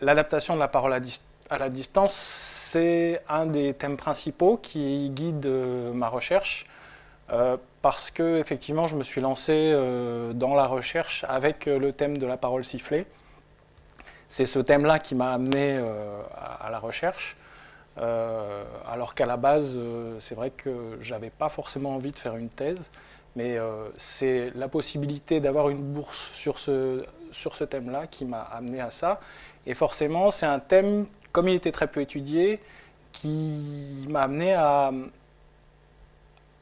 l'adaptation de la parole à la distance, c'est un des thèmes principaux qui guide ma recherche, parce que effectivement, je me suis lancé dans la recherche avec le thème de la parole sifflée. C'est ce thème-là qui m'a amené à la recherche, alors qu'à la base, c'est vrai que j'avais pas forcément envie de faire une thèse, mais c'est la possibilité d'avoir une bourse sur ce thème-là qui m'a amené à ça. Et forcément, c'est un thème, comme il était très peu étudié, qui m'a amené à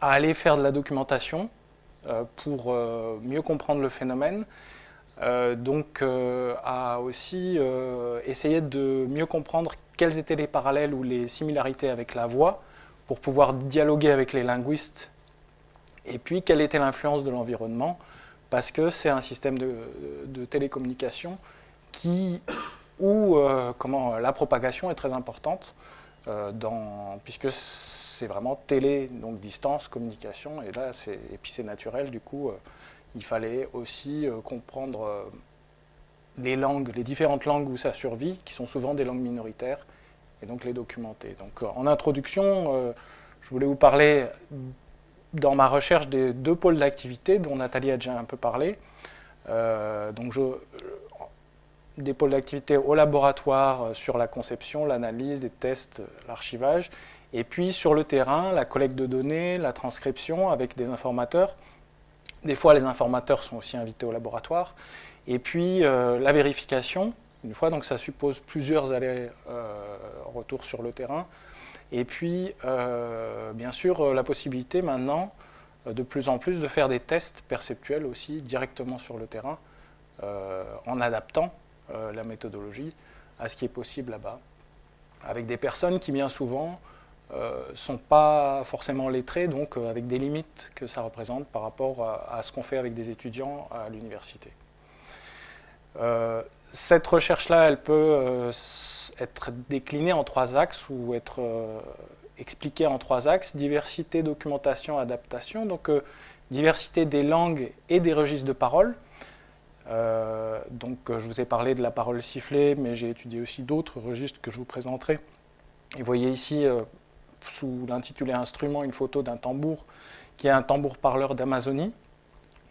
aller faire de la documentation pour mieux comprendre le phénomène. Donc à aussi essayer de mieux comprendre quels étaient les parallèles ou les similarités avec la voix pour pouvoir dialoguer avec les linguistes, et puis quelle était l'influence de l'environnement, parce que c'est un système de télécommunication où la propagation est très importante, puisque c'est vraiment télé, donc distance, communication, et puis c'est naturel, du coup il fallait aussi comprendre les langues, les différentes langues où ça survit, qui sont souvent des langues minoritaires, et donc les documenter. Donc en introduction, je voulais vous parler dans ma recherche des deux pôles d'activité dont Nathalie a déjà un peu parlé. Des pôles d'activité au laboratoire sur la conception, l'analyse, les tests, l'archivage, et puis sur le terrain, la collecte de données, la transcription avec des informateurs. Des fois, les informateurs sont aussi invités au laboratoire. Et puis, la vérification, une fois, donc ça suppose plusieurs allers-retours sur le terrain. Et puis, bien sûr, la possibilité maintenant, de plus en plus, de faire des tests perceptuels aussi directement sur le terrain, en adaptant la méthodologie à ce qui est possible là-bas, avec des personnes qui, bien souvent, ne sont pas forcément lettrés, donc avec des limites que ça représente par rapport à ce qu'on fait avec des étudiants à l'université. Cette recherche-là, elle peut être déclinée en trois axes ou être expliquée en trois axes: diversité, documentation, adaptation. Donc diversité des langues et des registres de parole. Je vous ai parlé de la parole sifflée, mais j'ai étudié aussi d'autres registres que je vous présenterai. Et vous voyez ici, sous l'intitulé instrument, une photo d'un tambour qui est un tambour-parleur d'Amazonie.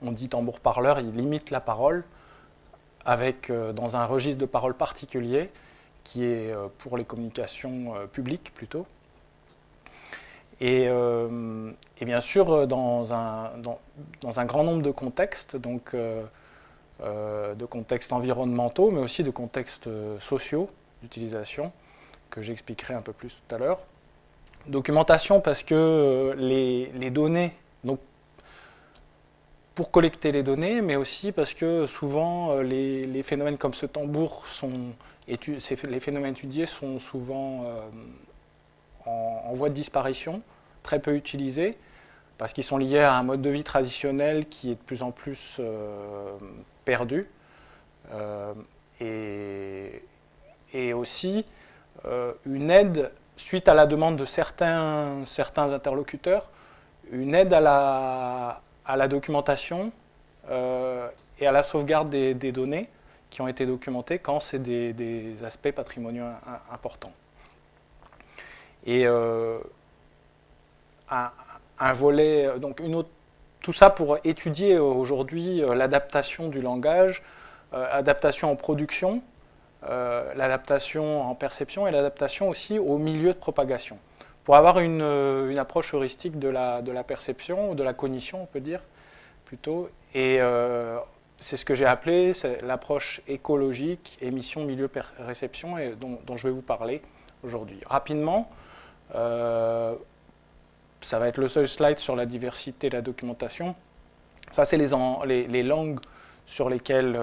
On dit tambour-parleur, il imite la parole dans un registre de parole particulier qui est pour les communications publiques plutôt. Et bien sûr, dans un grand nombre de contextes, donc de contextes environnementaux, mais aussi de contextes sociaux d'utilisation, que j'expliquerai un peu plus tout à l'heure. Documentation parce que les données, donc pour collecter les données, mais aussi parce que souvent les phénomènes comme ce tambour les phénomènes étudiés sont souvent en voie de disparition, très peu utilisés, parce qu'ils sont liés à un mode de vie traditionnel qui est de plus en plus perdu, et aussi une aide, suite à la demande de certains interlocuteurs, une aide à la documentation et à la sauvegarde des données qui ont été documentées quand c'est des aspects patrimoniaux importants. Et un volet, donc tout ça pour étudier aujourd'hui l'adaptation du langage, l'adaptation en production, l'adaptation en perception et l'adaptation aussi au milieu de propagation. Pour avoir une approche heuristique de la perception, ou de la cognition, on peut dire, plutôt. Et c'est ce que j'ai appelé l'approche écologique, émission, milieu, réception, et dont je vais vous parler aujourd'hui. Rapidement, ça va être le seul slide sur la diversité de la documentation. Ça, c'est les langues sur lesquelles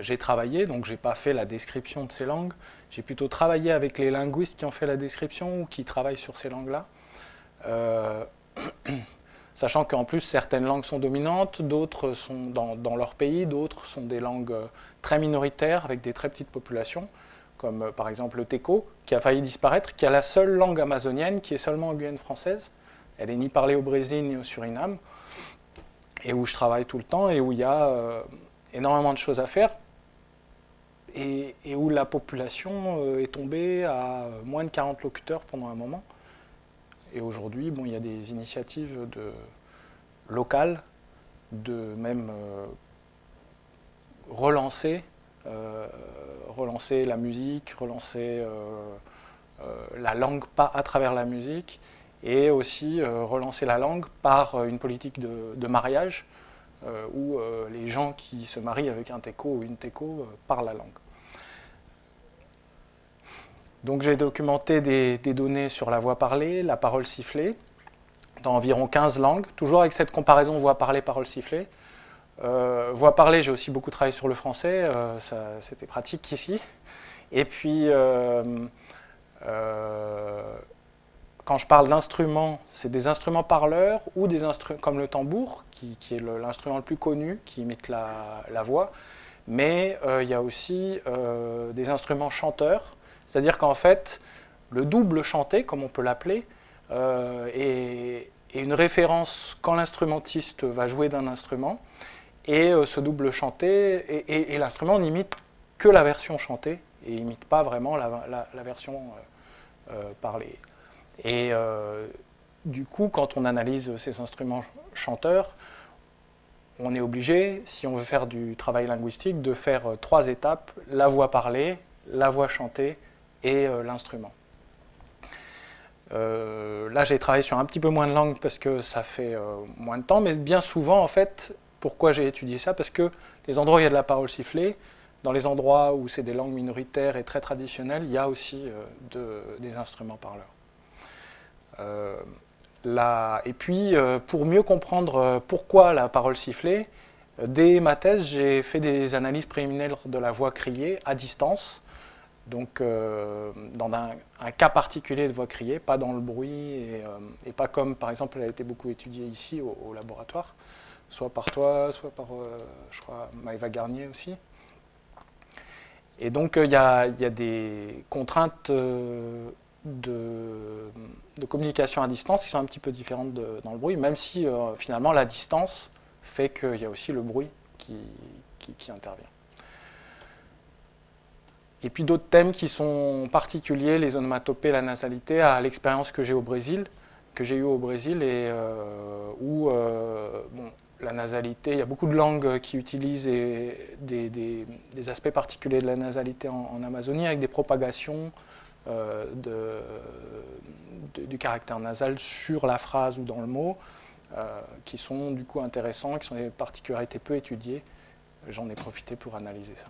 j'ai travaillé, donc je n'ai pas fait la description de ces langues, j'ai plutôt travaillé avec les linguistes qui ont fait la description ou qui travaillent sur ces langues-là, sachant qu'en plus certaines langues sont dominantes, d'autres sont dans leur pays, d'autres sont des langues très minoritaires avec des très petites populations, comme par exemple le Teco, qui a failli disparaître, qui est la seule langue amazonienne qui est seulement en Guyane française. Elle n'est ni parlée au Brésil ni au Suriname, et où je travaille tout le temps et où il y a énormément de choses à faire. et où la population est tombée à moins de 40 locuteurs pendant un moment. Et aujourd'hui, bon, il y a des initiatives locales de même relancer la musique, relancer la langue à travers la musique, et aussi relancer la langue par une politique de mariage où les gens qui se marient avec un teco ou une teco parlent la langue. Donc j'ai documenté des données sur la voix parlée, la parole sifflée, dans environ 15 langues, toujours avec cette comparaison voix parlée, parole sifflée. Voix parlée, j'ai aussi beaucoup travaillé sur le français, c'était pratique ici. Et puis, quand je parle d'instruments, c'est des instruments parleurs ou des instruments comme le tambour, qui est l'instrument le plus connu, qui imite la voix. Mais il y a aussi des instruments chanteurs, c'est-à-dire qu'en fait, le double chanté, comme on peut l'appeler, est une référence quand l'instrumentiste va jouer d'un instrument, et ce double chanté, et l'instrument n'imite que la version chantée, et n'imite pas vraiment la version parlée. Et du coup, quand on analyse ces instruments chanteurs, on est obligé, si on veut faire du travail linguistique, de faire 3 étapes: la voix parlée, la voix chantée et l'instrument. Là, j'ai travaillé sur un petit peu moins de langues parce que ça fait moins de temps, mais bien souvent, en fait, pourquoi j'ai étudié ça? Parce que les endroits où il y a de la parole sifflée, dans les endroits où c'est des langues minoritaires et très traditionnelles, il y a aussi des instruments parleurs. Et puis, pour mieux comprendre pourquoi la parole sifflée, dès ma thèse, j'ai fait des analyses préliminaires de la voix criée à distance, donc dans un cas particulier de voix criée, pas dans le bruit, et pas comme, par exemple, elle a été beaucoup étudiée ici au laboratoire, soit par toi, soit par, je crois, Maëva Garnier aussi. Et donc, il y a des contraintes de communication à distance qui sont un petit peu différentes dans le bruit, même si finalement la distance fait qu'il y a aussi le bruit qui intervient. Et puis d'autres thèmes qui sont particuliers, les onomatopées, la nasalité, à l'expérience que j'ai eue au Brésil, et où bon, la nasalité, il y a beaucoup de langues qui utilisent des aspects particuliers de la nasalité en Amazonie, avec des propagations du caractère nasal sur la phrase ou dans le mot, qui sont du coup intéressants, qui sont des particularités peu étudiées. J'en ai profité pour analyser ça.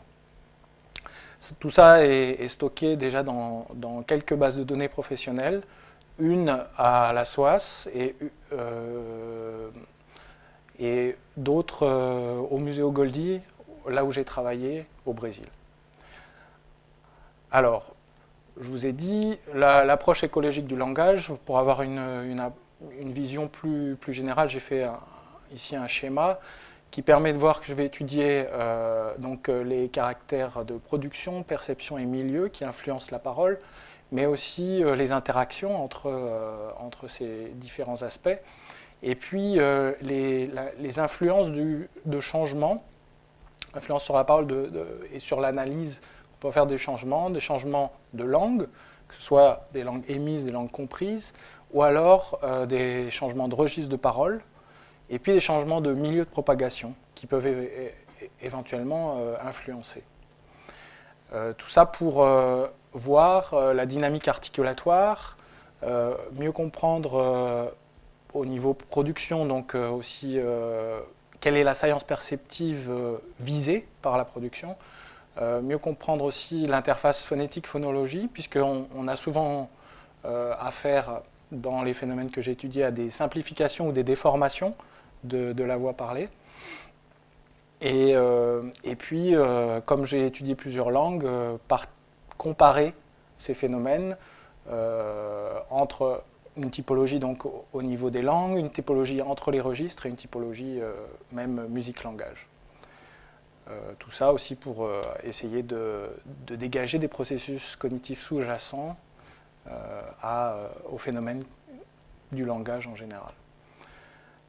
Tout ça est stocké déjà dans quelques bases de données professionnelles, une à la SOAS et d'autres au Museo Goldie, là où j'ai travaillé au Brésil. Alors, je vous ai dit, l'approche écologique du langage, pour avoir une vision plus générale, j'ai fait ici un schéma qui permet de voir que je vais étudier donc, les caractères de production, perception et milieu qui influencent la parole, mais aussi les interactions entre ces différents aspects, et puis les influences de changement, influence sur la parole et sur l'analyse. On peut faire des changements de langue, que ce soit des langues émises, des langues comprises, ou alors des changements de registre de parole, et puis des changements de milieu de propagation qui peuvent éventuellement influencer. Tout ça pour voir la dynamique articulatoire, mieux comprendre au niveau production, donc aussi quelle est la science perceptive visée par la production, mieux comprendre aussi l'interface phonétique-phonologie, puisqu'on a souvent affaire, dans les phénomènes que j'ai étudiés, à des simplifications ou des déformations de la voix parlée. Et puis, comme j'ai étudié plusieurs langues, comparer ces phénomènes entre une typologie donc, au niveau des langues, une typologie entre les registres et une typologie même musique-langage. Tout ça aussi pour essayer de dégager des processus cognitifs sous-jacents au phénomène du langage en général.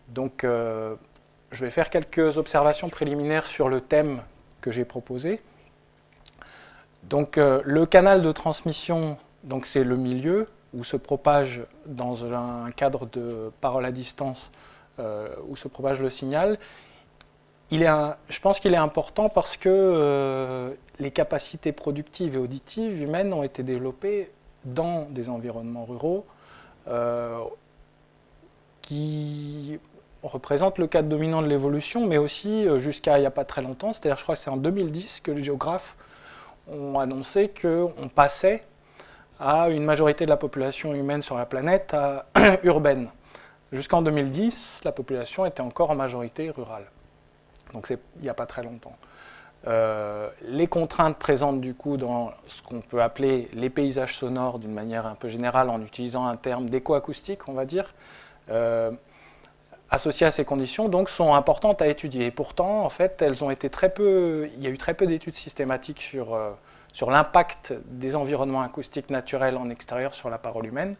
Donc, je vais faire quelques observations préliminaires sur le thème que j'ai proposé. Donc le canal de transmission, c'est le milieu où se propage, dans un cadre de parole à distance, où se propage le signal. Je pense qu'il est important parce que les capacités productives et auditives humaines ont été développées dans des environnements ruraux qui représentent le cadre dominant de l'évolution, mais aussi jusqu'à il n'y a pas très longtemps, c'est-à-dire je crois que c'est en 2010 que les géographes ont annoncé qu'on passait à une majorité de la population humaine sur la planète urbaine. Jusqu'en 2010, la population était encore en majorité rurale. Donc il n'y a pas très longtemps. Les contraintes présentes du coup dans ce qu'on peut appeler les paysages sonores d'une manière un peu générale en utilisant un terme d'écoacoustique, on va dire, associées à ces conditions, donc sont importantes à étudier. Et pourtant, en fait, elles ont été il y a eu très peu d'études systématiques sur l'impact des environnements acoustiques naturels en extérieur sur la parole humaine,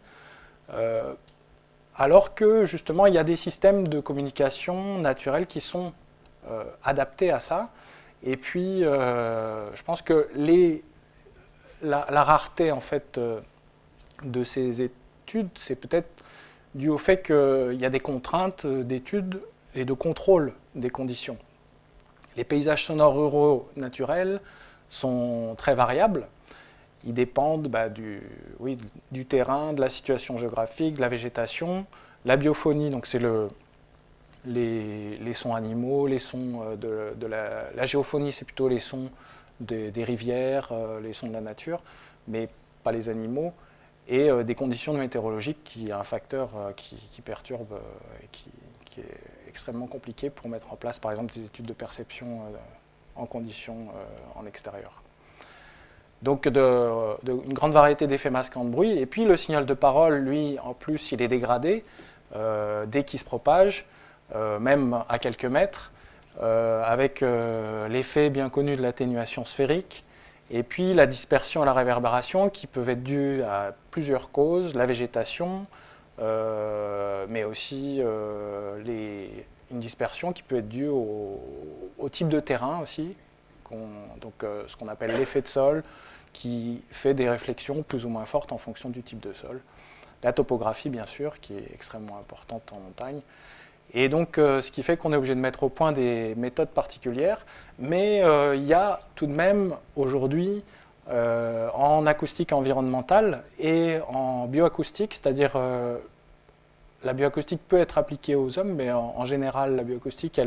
alors que justement, il y a des systèmes de communication naturels qui sont adaptés à ça. Et puis, je pense que la rareté en fait de ces études, c'est peut-être dû au fait qu'il y a des contraintes d'études et de contrôle des conditions. Les paysages sonores ruraux naturels sont très variables. Ils dépendent du terrain, de la situation géographique, de la végétation. La biophonie, donc c'est les sons animaux, les sons de la géophonie, c'est plutôt les sons des rivières, les sons de la nature, mais pas les animaux. Et des conditions météorologiques qui est un facteur qui perturbe et qui est extrêmement compliqué pour mettre en place, par exemple, des études de perception en conditions en extérieur. Donc une grande variété d'effets masquants de bruit. Et puis le signal de parole, lui, en plus, il est dégradé dès qu'il se propage, même à quelques mètres, avec l'effet bien connu de l'atténuation sphérique. Et puis la dispersion et la réverbération qui peuvent être dues à plusieurs causes, la végétation, mais aussi une dispersion qui peut être due au type de terrain aussi, ce qu'on appelle l'effet de sol, qui fait des réflexions plus ou moins fortes en fonction du type de sol. La topographie, bien sûr, qui est extrêmement importante en montagne. Et donc, ce qui fait qu'on est obligé de mettre au point des méthodes particulières, mais il y a tout de même aujourd'hui, en acoustique environnementale et en bioacoustique, c'est-à-dire la bioacoustique peut être appliquée aux hommes, mais en général, la bioacoustique,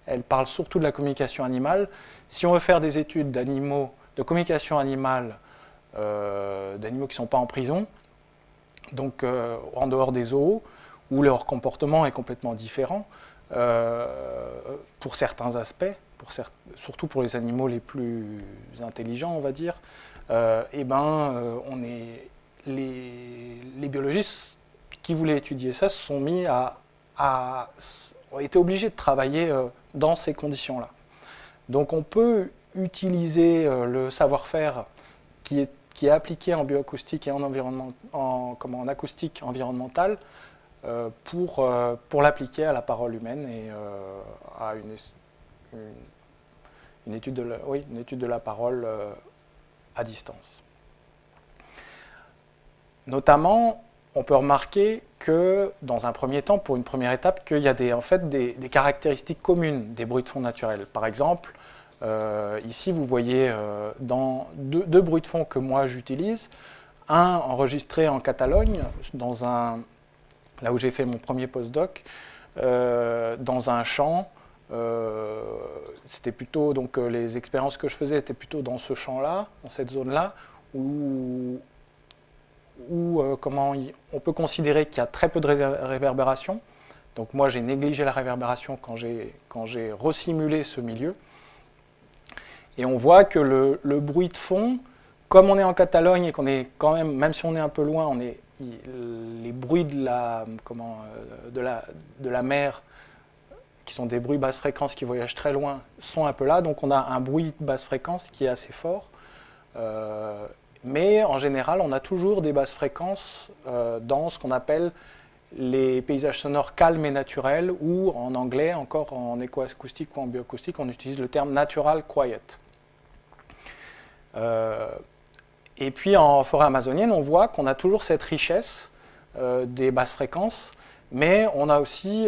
elle parle surtout de la communication animale. Si on veut faire des études d'animaux, de communication animale, d'animaux qui ne sont pas en prison, donc en dehors des zoos, où leur comportement est complètement différent pour certains aspects, surtout pour les animaux les plus intelligents, on va dire, les biologistes qui voulaient étudier ça se sont mis ont été obligés de travailler dans ces conditions-là. Donc on peut utiliser le savoir-faire qui est appliqué en bioacoustique et en acoustique environnementale pour l'appliquer à la parole humaine et à une étude de la parole à distance. Notamment, on peut remarquer que, dans un premier temps, pour une première étape, qu'il y a des caractéristiques communes des bruits de fond naturels. Par exemple, ici, vous voyez dans deux bruits de fond que moi j'utilise, un enregistré en Catalogne, là où j'ai fait mon premier postdoc, dans un champ. C'était plutôt, donc les expériences que je faisais étaient plutôt dans ce champ-là, dans cette zone-là, où on peut considérer qu'il y a très peu de réverbération. Donc moi j'ai négligé la réverbération quand j'ai resimulé ce milieu. Et on voit que le bruit de fond, comme on est en Catalogne et qu'on est quand même si on est un peu loin, les bruits de la mer, qui sont des bruits basse fréquence qui voyagent très loin, sont un peu là. Donc on a un bruit de basse fréquence qui est assez fort. Mais en général, on a toujours des basses fréquences dans ce qu'on appelle les paysages sonores calmes et naturels, ou en anglais, encore en écoacoustique ou en bioacoustique, on utilise le terme natural quiet. Et puis en forêt amazonienne, on voit qu'on a toujours cette richesse des basses fréquences, mais on a aussi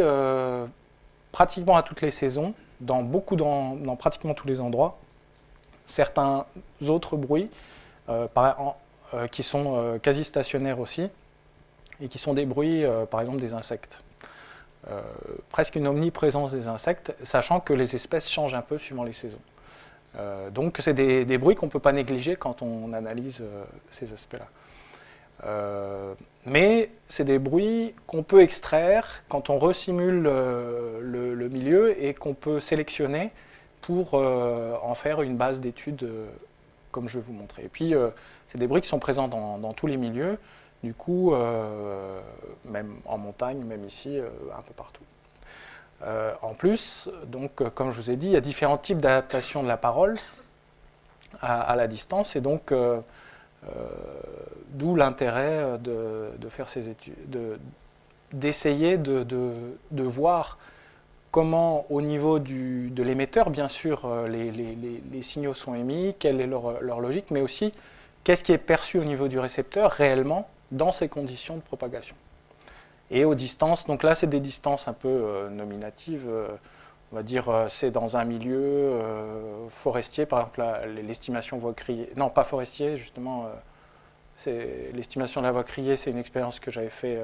pratiquement à toutes les saisons, dans pratiquement tous les endroits, certains autres bruits qui sont quasi stationnaires aussi, et qui sont des bruits, par exemple, des insectes. Presque une omniprésence des insectes, sachant que les espèces changent un peu suivant les saisons. Donc c'est des bruits qu'on ne peut pas négliger quand on analyse ces aspects-là. Mais c'est des bruits qu'on peut extraire quand on resimule le milieu et qu'on peut sélectionner pour en faire une base d'études comme je vais vous montrer. Et puis c'est des bruits qui sont présents dans tous les milieux, du coup même en montagne, même ici, un peu partout. En plus, donc, comme je vous ai dit, il y a différents types d'adaptation de la parole à la distance, et donc d'où l'intérêt de faire ces études, d'essayer de voir comment, au niveau de l'émetteur, bien sûr, les signaux sont émis, quelle est leur logique, mais aussi qu'est-ce qui est perçu au niveau du récepteur réellement dans ces conditions de propagation. Et aux distances, donc là c'est des distances un peu nominatives, on va dire c'est dans un milieu forestier, par exemple l'estimation voix criée, non pas forestier justement, l'estimation de la voix criée, c'est une expérience que j'avais fait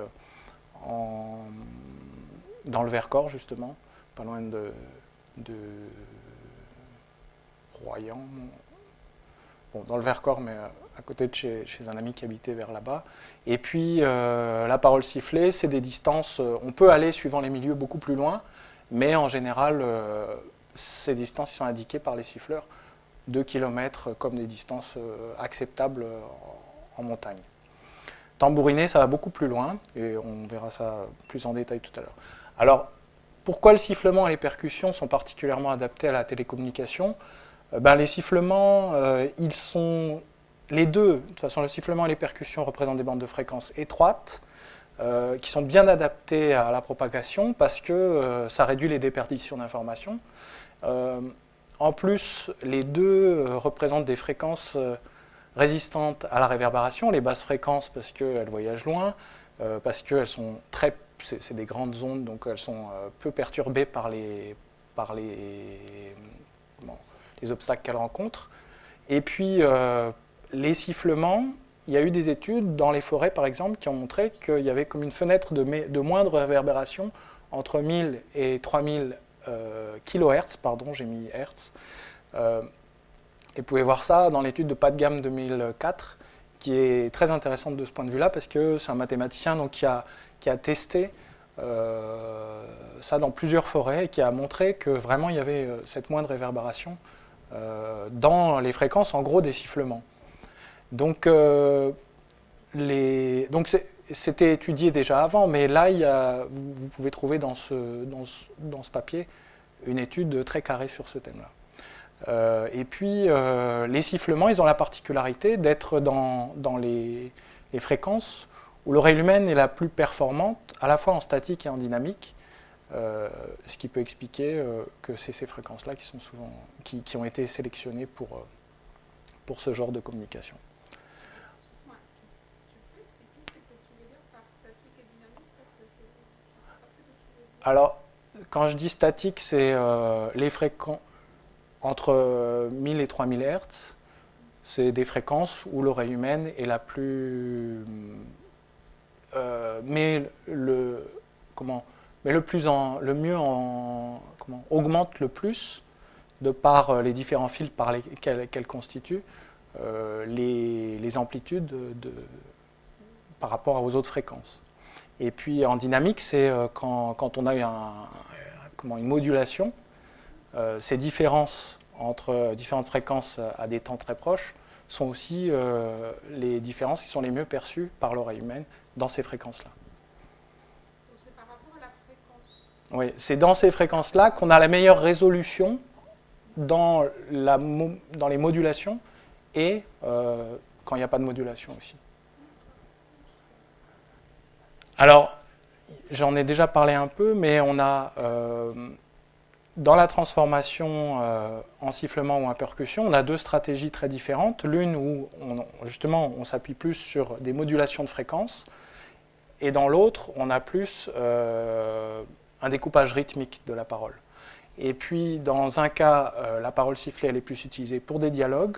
dans le Vercors justement, pas loin de Royan, bon, dans le Vercors, mais à côté de chez un ami qui habitait vers là-bas. Et puis, la parole sifflée, c'est des distances, on peut aller, suivant les milieux, beaucoup plus loin, mais en général, ces distances sont indiquées par les siffleurs, 2 km comme des distances acceptables en montagne. Tambouriner, ça va beaucoup plus loin, et on verra ça plus en détail tout à l'heure. Alors, pourquoi le sifflement et les percussions sont particulièrement adaptés à la télécommunication ? Les sifflements, ils sont les deux. De toute façon, le sifflement et les percussions représentent des bandes de fréquences étroites qui sont bien adaptées à la propagation parce que ça réduit les déperditions d'informations. En plus, les deux représentent des fréquences résistantes à la réverbération, les basses fréquences parce qu'elles voyagent loin, parce qu'elles sont c'est des grandes ondes, donc elles sont peu perturbées par les obstacles qu'elles rencontrent. Et puis, les sifflements, il y a eu des études dans les forêts, par exemple, qui ont montré qu'il y avait comme une fenêtre de moindre réverbération entre 1000 et 3000 kHz, pardon, j'ai mis Hertz. Et vous pouvez voir ça dans l'étude de Padgham 2004, qui est très intéressante de ce point de vue-là, parce que c'est un mathématicien donc, qui a testé ça dans plusieurs forêts et qui a montré que vraiment il y avait cette moindre réverbération dans les fréquences, en gros, des sifflements. Donc, c'était étudié déjà avant, mais là, vous pouvez trouver dans ce papier une étude très carrée sur ce thème-là. Et puis, les sifflements, ils ont la particularité d'être dans les fréquences où l'oreille humaine est la plus performante, à la fois en statique et en dynamique, ce qui peut expliquer que c'est ces fréquences-là qui ont été sélectionnées pour ce genre de communication. Alors, quand je dis statique, c'est les fréquences entre 1000 et 3000 Hz. C'est des fréquences où l'oreille humaine est la plus... augmente le plus, de par les différents fils par lesquels qu'elle constitue, les amplitudes par rapport aux autres fréquences. Et puis en dynamique, c'est quand on a une modulation, ces différences entre différentes fréquences à des temps très proches sont aussi les différences qui sont les mieux perçues par l'oreille humaine dans ces fréquences-là. C'est par rapport à la fréquence. Oui, c'est dans ces fréquences-là qu'on a la meilleure résolution dans les modulations et quand il n'y a pas de modulation aussi. Alors, j'en ai déjà parlé un peu, mais on a dans la transformation en sifflement ou en percussion, on a deux stratégies très différentes. L'une où, justement, on s'appuie plus sur des modulations de fréquences, et dans l'autre, on a plus un découpage rythmique de la parole. Et puis, dans un cas, la parole sifflée, elle est plus utilisée pour des dialogues,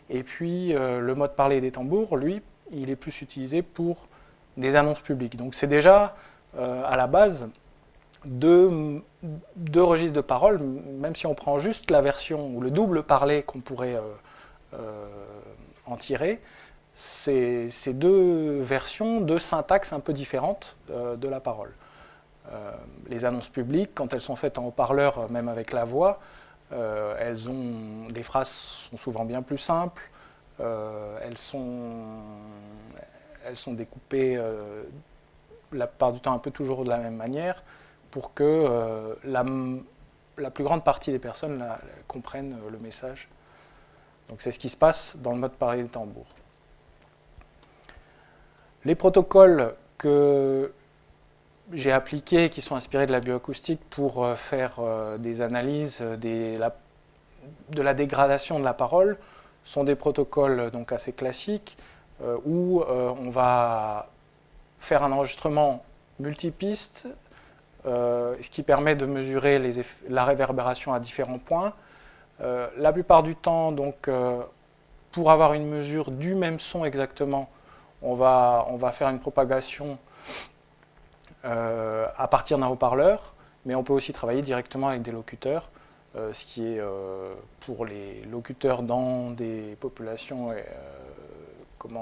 et puis le mode parlé des tambours, lui, il est plus utilisé pour des annonces publiques. Donc c'est déjà, à la base, deux registres de parole, même si on prend juste la version ou le double parlé qu'on pourrait en tirer, c'est deux versions, deux syntaxes un peu différentes de la parole. Les annonces publiques, quand elles sont faites en haut-parleur, même avec la voix, les phrases sont souvent bien plus simples, elles sont découpées la plupart du temps un peu toujours de la même manière, pour que la plus grande partie des personnes comprennent le message. Donc c'est ce qui se passe dans le mode parlé des tambours. Les protocoles que j'ai appliqués, qui sont inspirés de la bioacoustique pour faire des analyses de la dégradation de la parole, sont des protocoles donc assez classiques où on va faire un enregistrement multipiste, ce qui permet de mesurer la réverbération à différents points. La plupart du temps, donc, pour avoir une mesure du même son exactement, on va faire une propagation à partir d'un haut-parleur, mais on peut aussi travailler directement avec des locuteurs, ce qui est pour les locuteurs dans des populations comme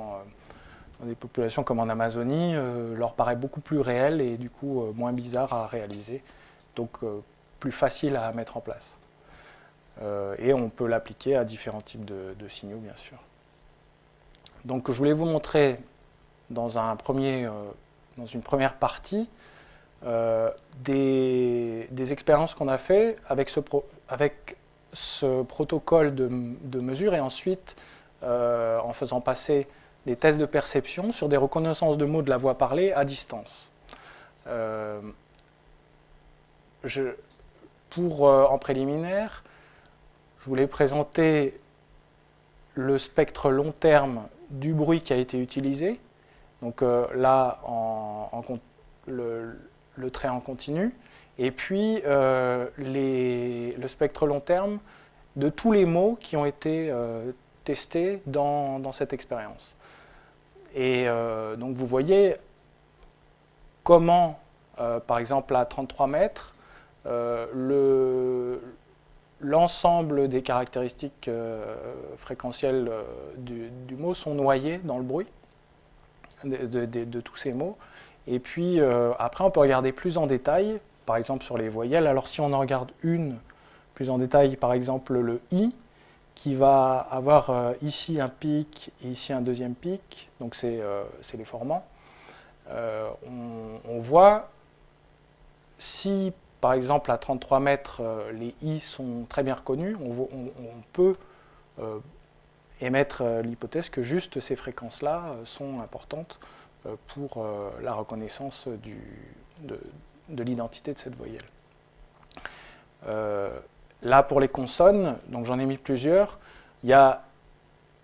en Amazonie, leur paraît beaucoup plus réel et du coup moins bizarre à réaliser, donc plus facile à mettre en place. Et on peut l'appliquer à différents types de signaux, bien sûr. Donc je voulais vous montrer dans une première partie des expériences qu'on a fait avec ce protocole de mesure, et ensuite en faisant passer des tests de perception sur des reconnaissances de mots de la voix parlée à distance. En préliminaire, je voulais présenter le spectre long terme du bruit qui a été utilisé. Donc là, le trait en continu. Et puis le spectre long terme de tous les mots qui ont été testés dans cette expérience. Et donc vous voyez comment, par exemple à 33 mètres, l'ensemble des caractéristiques fréquentielles du mot sont noyées dans le bruit de tous ces mots. Et puis après on peut regarder plus en détail, par exemple sur les voyelles. Alors si on en regarde une plus en détail, par exemple le I, qui va avoir ici un pic et ici un deuxième pic, donc c'est les formants. On voit si, par exemple, à 33 mètres, les I sont très bien reconnus, on peut émettre l'hypothèse que juste ces fréquences-là sont importantes pour la reconnaissance de l'identité de cette voyelle. Là, pour les consonnes, donc j'en ai mis plusieurs,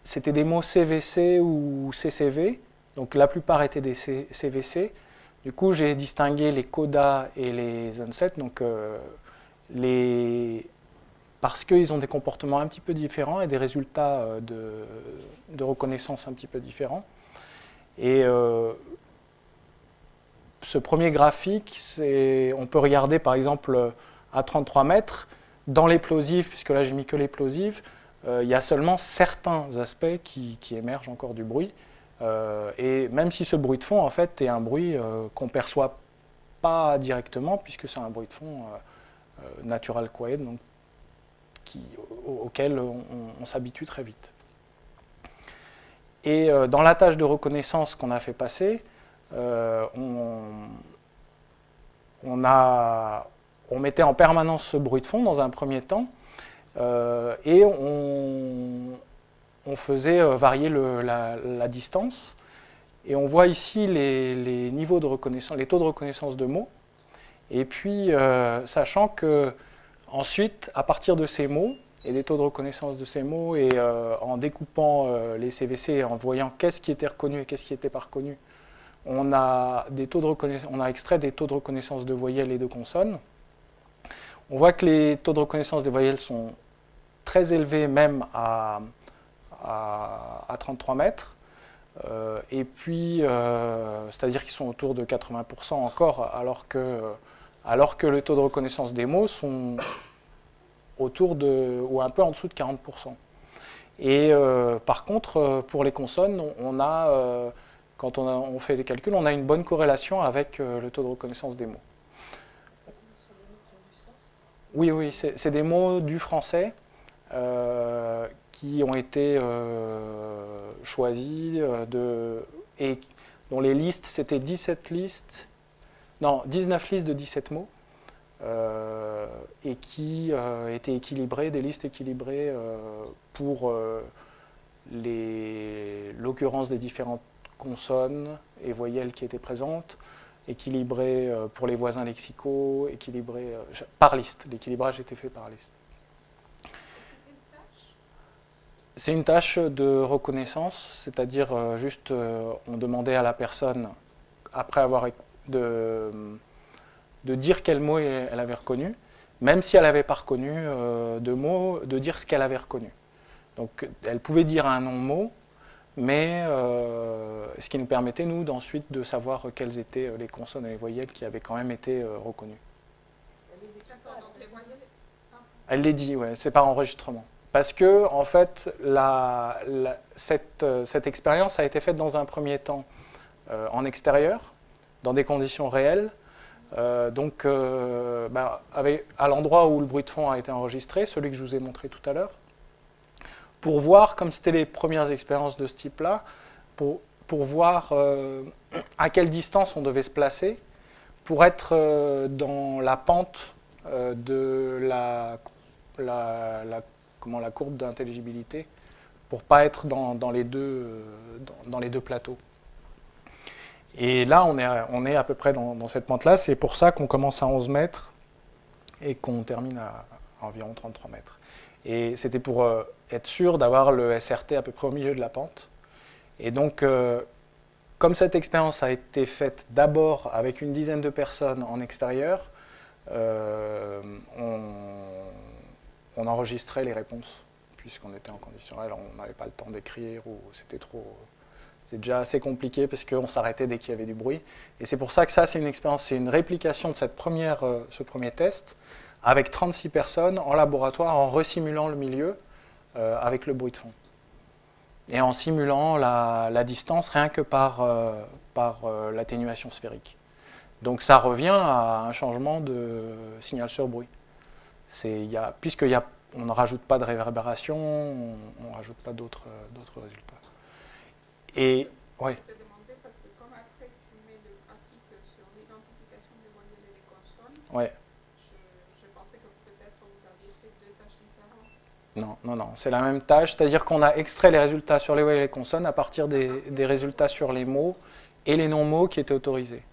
c'était des mots CVC ou CCV, donc la plupart étaient des CVC. Du coup, j'ai distingué les codas et les onset, donc parce qu'ils ont des comportements un petit peu différents et des résultats de reconnaissance un petit peu différents. Et ce premier graphique, on peut regarder par exemple à 33 mètres, dans les plosives, puisque là j'ai mis que les plosives, il y a seulement certains aspects qui émergent encore du bruit. Et même si ce bruit de fond, en fait, est un bruit qu'on ne perçoit pas directement, puisque c'est un bruit de fond natural quiet, donc auquel on s'habitue très vite. Et dans la tâche de reconnaissance qu'on a fait passer, on mettait en permanence ce bruit de fond dans un premier temps, et on faisait varier la distance. Et on voit ici les niveaux de reconnaissance, les taux de reconnaissance de mots. Et puis, sachant que Ensuite, à partir de ces mots et des taux de reconnaissance de ces mots et en découpant les CVC et en voyant qu'est-ce qui était reconnu et qu'est-ce qui n'était pas reconnu, on a extrait des taux de reconnaissance de voyelles et de consonnes. On voit que les taux de reconnaissance des voyelles sont très élevés même à 33 mètres. Et puis, c'est-à-dire qu'ils sont autour de 80% encore, alors que le taux de reconnaissance des mots sont autour de, ou un peu en dessous de 40%. Et par contre, pour les consonnes, quand on fait les calculs, on a une bonne corrélation avec le taux de reconnaissance des mots. Oui, oui, c'est des mots du français qui ont été choisis et dont les listes, c'était 19 listes de 17 mots et qui étaient équilibrés, des listes équilibrées pour l'occurrence des différentes consonnes et voyelles qui étaient présentes, équilibrées pour les voisins lexicaux, équilibrées par liste. L'équilibrage était fait par liste. C'est une tâche de reconnaissance, c'est-à-dire juste on demandait à la personne, après avoir de dire quel mot elle avait reconnu, même si elle n'avait pas reconnu de mots, de dire ce qu'elle avait reconnu. Donc elle pouvait dire un non-mot, mais ce qui nous permettait, nous, ensuite de savoir quelles étaient les consonnes et les voyelles qui avaient quand même été reconnues. Elle les dit, ouais, c'est par enregistrement. Parce que, en fait, cette expérience a été faite dans un premier temps en extérieur, dans des conditions réelles. À l'endroit où le bruit de fond a été enregistré, celui que je vous ai montré tout à l'heure, pour voir, comme c'était les premières expériences de ce type-là, pour voir à quelle distance on devait se placer pour être dans la pente de la courbe d'intelligibilité, pour ne pas être dans les deux plateaux. Et là, on est à peu près dans cette pente-là. C'est pour ça qu'on commence à 11 mètres et qu'on termine à environ 33 mètres. Et c'était pour être sûr d'avoir le SRT à peu près au milieu de la pente. Et donc, comme cette expérience a été faite d'abord avec une dizaine de personnes en extérieur, on enregistrait les réponses, puisqu'on était en condition réelle, on n'avait pas le temps d'écrire, ou c'était déjà assez compliqué, parce qu'on s'arrêtait dès qu'il y avait du bruit. Et c'est pour ça que ça, c'est une expérience, c'est une réplication de ce premier test, avec 36 personnes en laboratoire, en resimulant le milieu avec le bruit de fond. Et en simulant la distance rien que par l'atténuation sphérique. Donc ça revient à un changement de signal sur bruit. On ne rajoute pas de réverbération, on ne rajoute pas d'autres résultats. Et, ouais. Je te demandais, parce que comme après tu mets le graphique sur l'identification des voyelles et des consonnes, Ouais. je pensais que peut-être vous aviez fait deux tâches différentes. Non, c'est la même tâche, c'est-à-dire qu'on a extrait les résultats sur les voyelles et les consonnes à partir des résultats sur les mots et les non-mots qui étaient autorisés.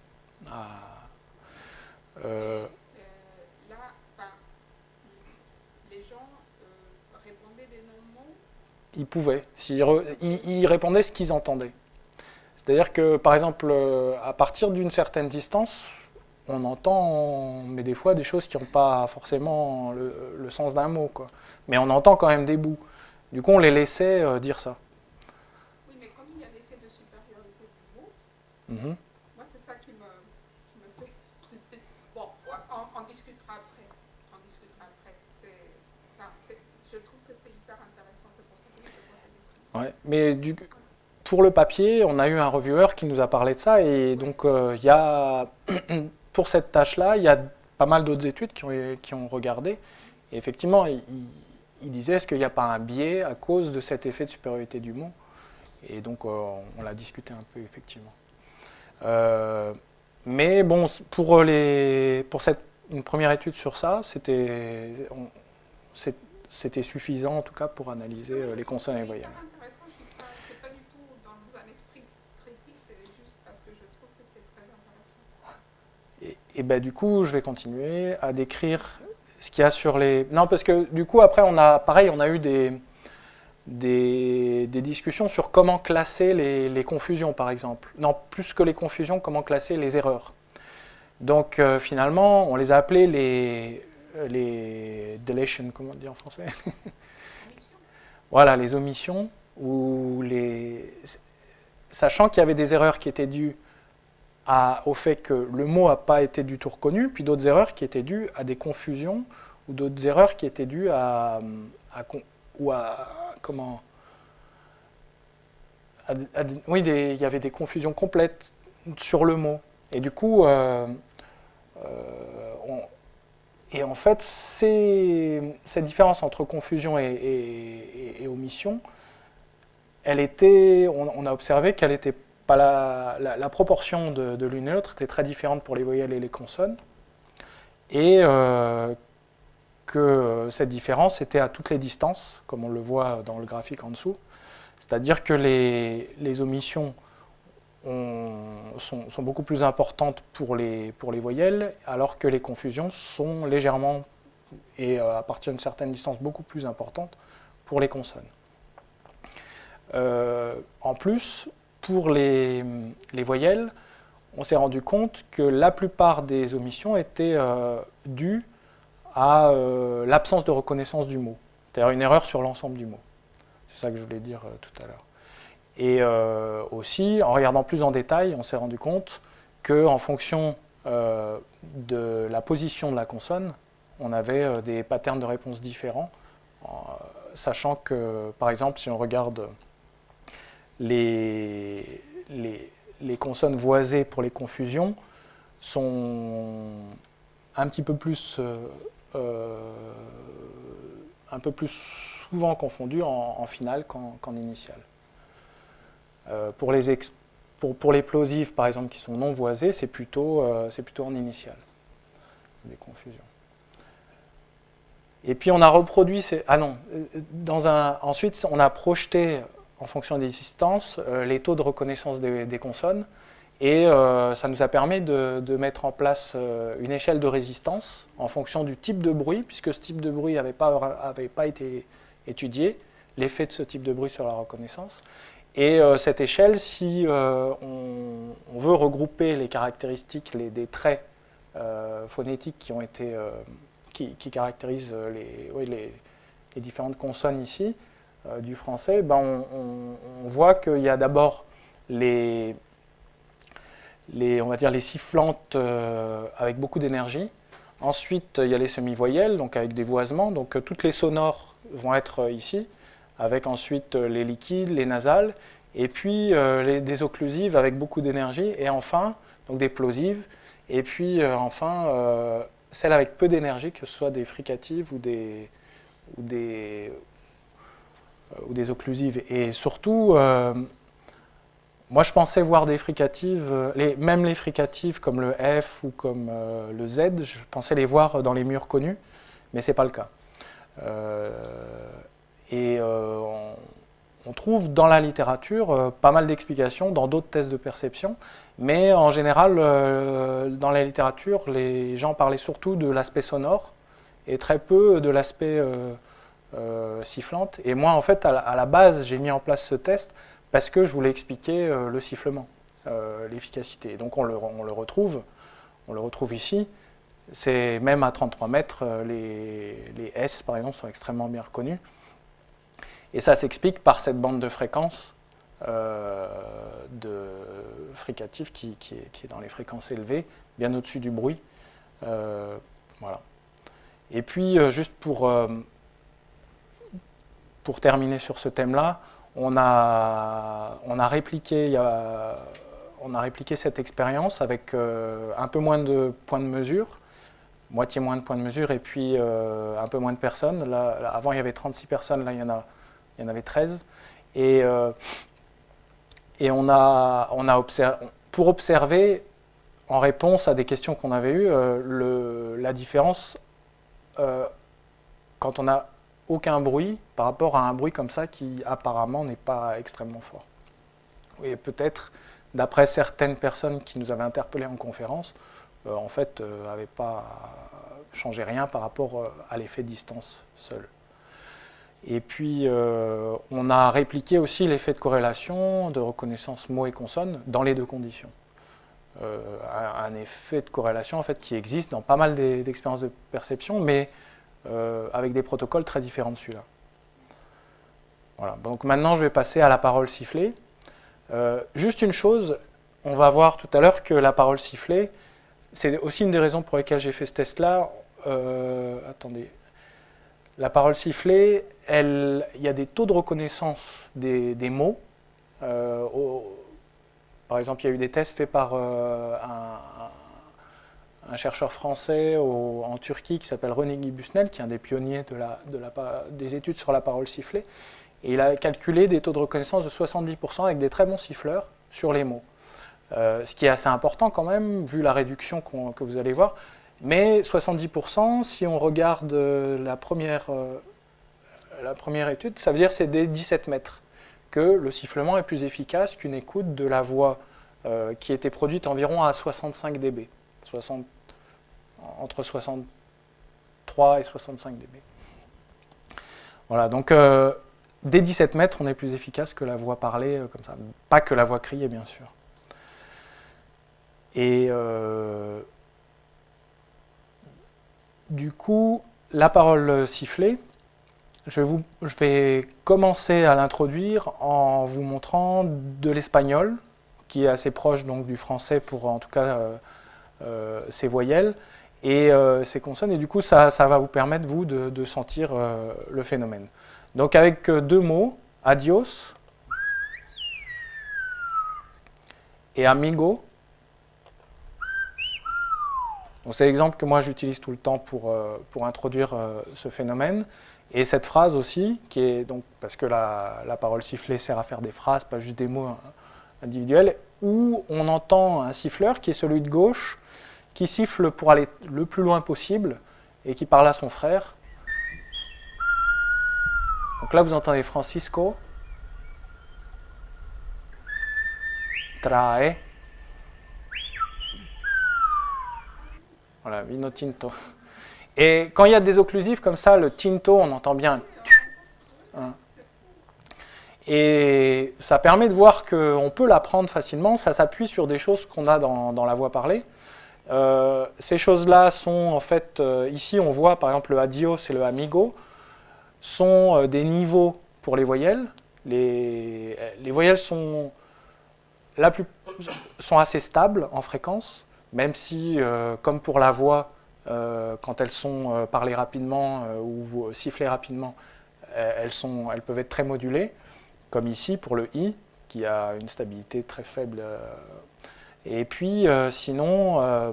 Les gens répondaient des non-mots. Ils pouvaient. Ils répondaient ce qu'ils entendaient. C'est-à-dire que, par exemple, à partir d'une certaine distance, on entend, mais des fois, des choses qui n'ont pas forcément le sens d'un mot, quoi. Mais on entend quand même des bouts. Du coup, on les laissait dire ça. Oui, mais comme il y a l'effet de supériorité du mot, moi, c'est ça qui me fait... Bon, on discutera après. Je trouve que c'est hyper intéressant, c'est pour ça que je te pose cette question. Ouais, mais pour le papier, on a eu un reviewer qui nous a parlé de ça, et donc pour cette tâche-là, il y a pas mal d'autres études qui ont regardé, et effectivement, il disait, est-ce qu'il n'y a pas un biais à cause de cet effet de supériorité du mot? Et donc, on l'a discuté un peu, effectivement. Mais bon, pour une première étude sur ça, c'était suffisant, en tout cas, pour analyser les consonnes et les voyelles. C'est intéressant, c'est pas du tout dans un esprit critique, c'est juste parce que je trouve que c'est très intéressant. Et ben, du coup, je vais continuer à décrire ce qu'il y a sur les... Non, parce que du coup, après, on a eu des discussions sur comment classer les confusions, par exemple. Non, plus que les confusions, comment classer les erreurs. Donc, finalement, on les a appelées les deletions, comment on dit en français? Voilà, les omissions, sachant qu'il y avait des erreurs qui étaient dues au fait que le mot n'a pas été du tout reconnu, puis d'autres erreurs qui étaient dues à des confusions, ou d'autres erreurs qui étaient dues oui, il y avait des confusions complètes sur le mot. Et du coup, et en fait, cette différence entre confusion et omission, on a observé qu'elle était pas la proportion de l'une et l'autre était très différente pour les voyelles et les consonnes, et que cette différence était à toutes les distances, comme on le voit dans le graphique en dessous. C'est-à-dire que les omissions sont beaucoup plus importantes pour les voyelles, alors que les confusions sont légèrement, et à partir d'une certaine distance, beaucoup plus importantes pour les consonnes. En plus, pour les voyelles, on s'est rendu compte que la plupart des omissions étaient dues à l'absence de reconnaissance du mot, c'est-à-dire une erreur sur l'ensemble du mot. C'est ça que je voulais dire tout à l'heure. Et aussi, en regardant plus en détail, on s'est rendu compte qu'en fonction de la position de la consonne, on avait des patterns de réponse différents, sachant que, par exemple, si on regarde les consonnes voisées pour les confusions, sont un peu plus souvent confondues en finale qu'en initiale. Pour les plosives, par exemple, qui sont non voisées, c'est plutôt en initiale, des confusions. Et puis on a reproduit ensuite on a projeté en fonction des distances les taux de reconnaissance des consonnes, et ça nous a permis de mettre en place une échelle de résistance en fonction du type de bruit, puisque ce type de bruit n'avait pas été étudié, l'effet de ce type de bruit sur la reconnaissance. Et cette échelle, si on veut regrouper les caractéristiques, des traits phonétiques qui caractérisent les différentes consonnes ici du français, on voit qu'il y a d'abord on va dire les sifflantes avec beaucoup d'énergie. Ensuite, il y a les semi-voyelles, donc avec des voisements. Donc toutes les sonores vont être ici, avec ensuite les liquides, les nasales, et puis des occlusives avec beaucoup d'énergie, et enfin, donc des plosives, et puis enfin, celles avec peu d'énergie, que ce soit des fricatives ou des occlusives. Et surtout, moi je pensais voir des fricatives, même les fricatives comme le F ou comme le Z, je pensais les voir dans les murs connus, mais ce n'est pas le cas. On trouve dans la littérature pas mal d'explications dans d'autres tests de perception, mais en général, dans la littérature, les gens parlaient surtout de l'aspect sonore et très peu de l'aspect sifflante. Et moi, en fait, à la base, j'ai mis en place ce test parce que je voulais expliquer le sifflement, l'efficacité. Donc on le retrouve ici. C'est même à 33 mètres, les S, par exemple, sont extrêmement bien reconnus. Et ça s'explique par cette bande de fréquences de fricatif qui est dans les fréquences élevées, bien au-dessus du bruit. Voilà. Et puis, juste pour terminer sur ce thème-là, on a répliqué cette expérience avec un peu moins de points de mesure, moitié moins de points de mesure, et puis un peu moins de personnes. Là, avant, il y avait 36 personnes, là, il y en avait 13. Et on a observé, pour observer, en réponse à des questions qu'on avait eues, la différence quand on n'a aucun bruit par rapport à un bruit comme ça qui apparemment n'est pas extrêmement fort. Et peut-être d'après certaines personnes qui nous avaient interpellés en conférence, en fait, n'avait pas changé rien par rapport à l'effet de distance seul. Et puis, on a répliqué aussi l'effet de corrélation, de reconnaissance mots et consonnes dans les deux conditions. Un effet de corrélation en fait, qui existe dans pas mal d'expériences de perception, mais avec des protocoles très différents de celui-là. Voilà. Donc maintenant, je vais passer à la parole sifflée. Juste une chose, on va voir tout à l'heure que la parole sifflée, c'est aussi une des raisons pour lesquelles j'ai fait ce test-là. Attendez. La parole sifflée, il y a des taux de reconnaissance des mots. Par exemple, il y a eu des tests faits par un chercheur français en Turquie qui s'appelle René Guy Busnel, qui est un des pionniers des études sur la parole sifflée. Et il a calculé des taux de reconnaissance de 70% avec des très bons siffleurs sur les mots. Ce qui est assez important quand même, vu la réduction que vous allez voir. Mais 70%, si on regarde la première étude, ça veut dire que c'est des 17 mètres, que le sifflement est plus efficace qu'une écoute de la voix qui était produite environ à 65 dB, entre 63 et 65 dB. Voilà, donc dès 17 mètres, on est plus efficace que la voix parlée comme ça. Pas que la voix criée, bien sûr. Et du coup, la parole sifflée, je vais commencer à l'introduire en vous montrant de l'espagnol, qui est assez proche donc, du français pour en tout cas ses voyelles et ses consonnes. Et du coup, ça va vous permettre, vous, de sentir le phénomène. Donc avec deux mots, adios et amigo. C'est l'exemple que moi j'utilise tout le temps pour introduire ce phénomène. Et cette phrase aussi, qui est donc, parce que la parole sifflée sert à faire des phrases, pas juste des mots individuels, où on entend un siffleur qui est celui de gauche, qui siffle pour aller le plus loin possible et qui parle à son frère. Donc là vous entendez Francisco, trae. Voilà, vino tinto. Et quand il y a des occlusifs comme ça, le tinto, on entend bien. Hein. Et ça permet de voir qu'on peut l'apprendre facilement. Ça s'appuie sur des choses qu'on a dans la voix parlée. Ces choses-là sont en fait, ici on voit par exemple le adios et le amigo, sont des niveaux pour les voyelles. Les voyelles sont assez stables en fréquence. Même si, comme pour la voix, quand elles sont parlées rapidement ou sifflées rapidement, elles peuvent être très modulées, comme ici pour le i, qui a une stabilité très faible. Et puis, sinon,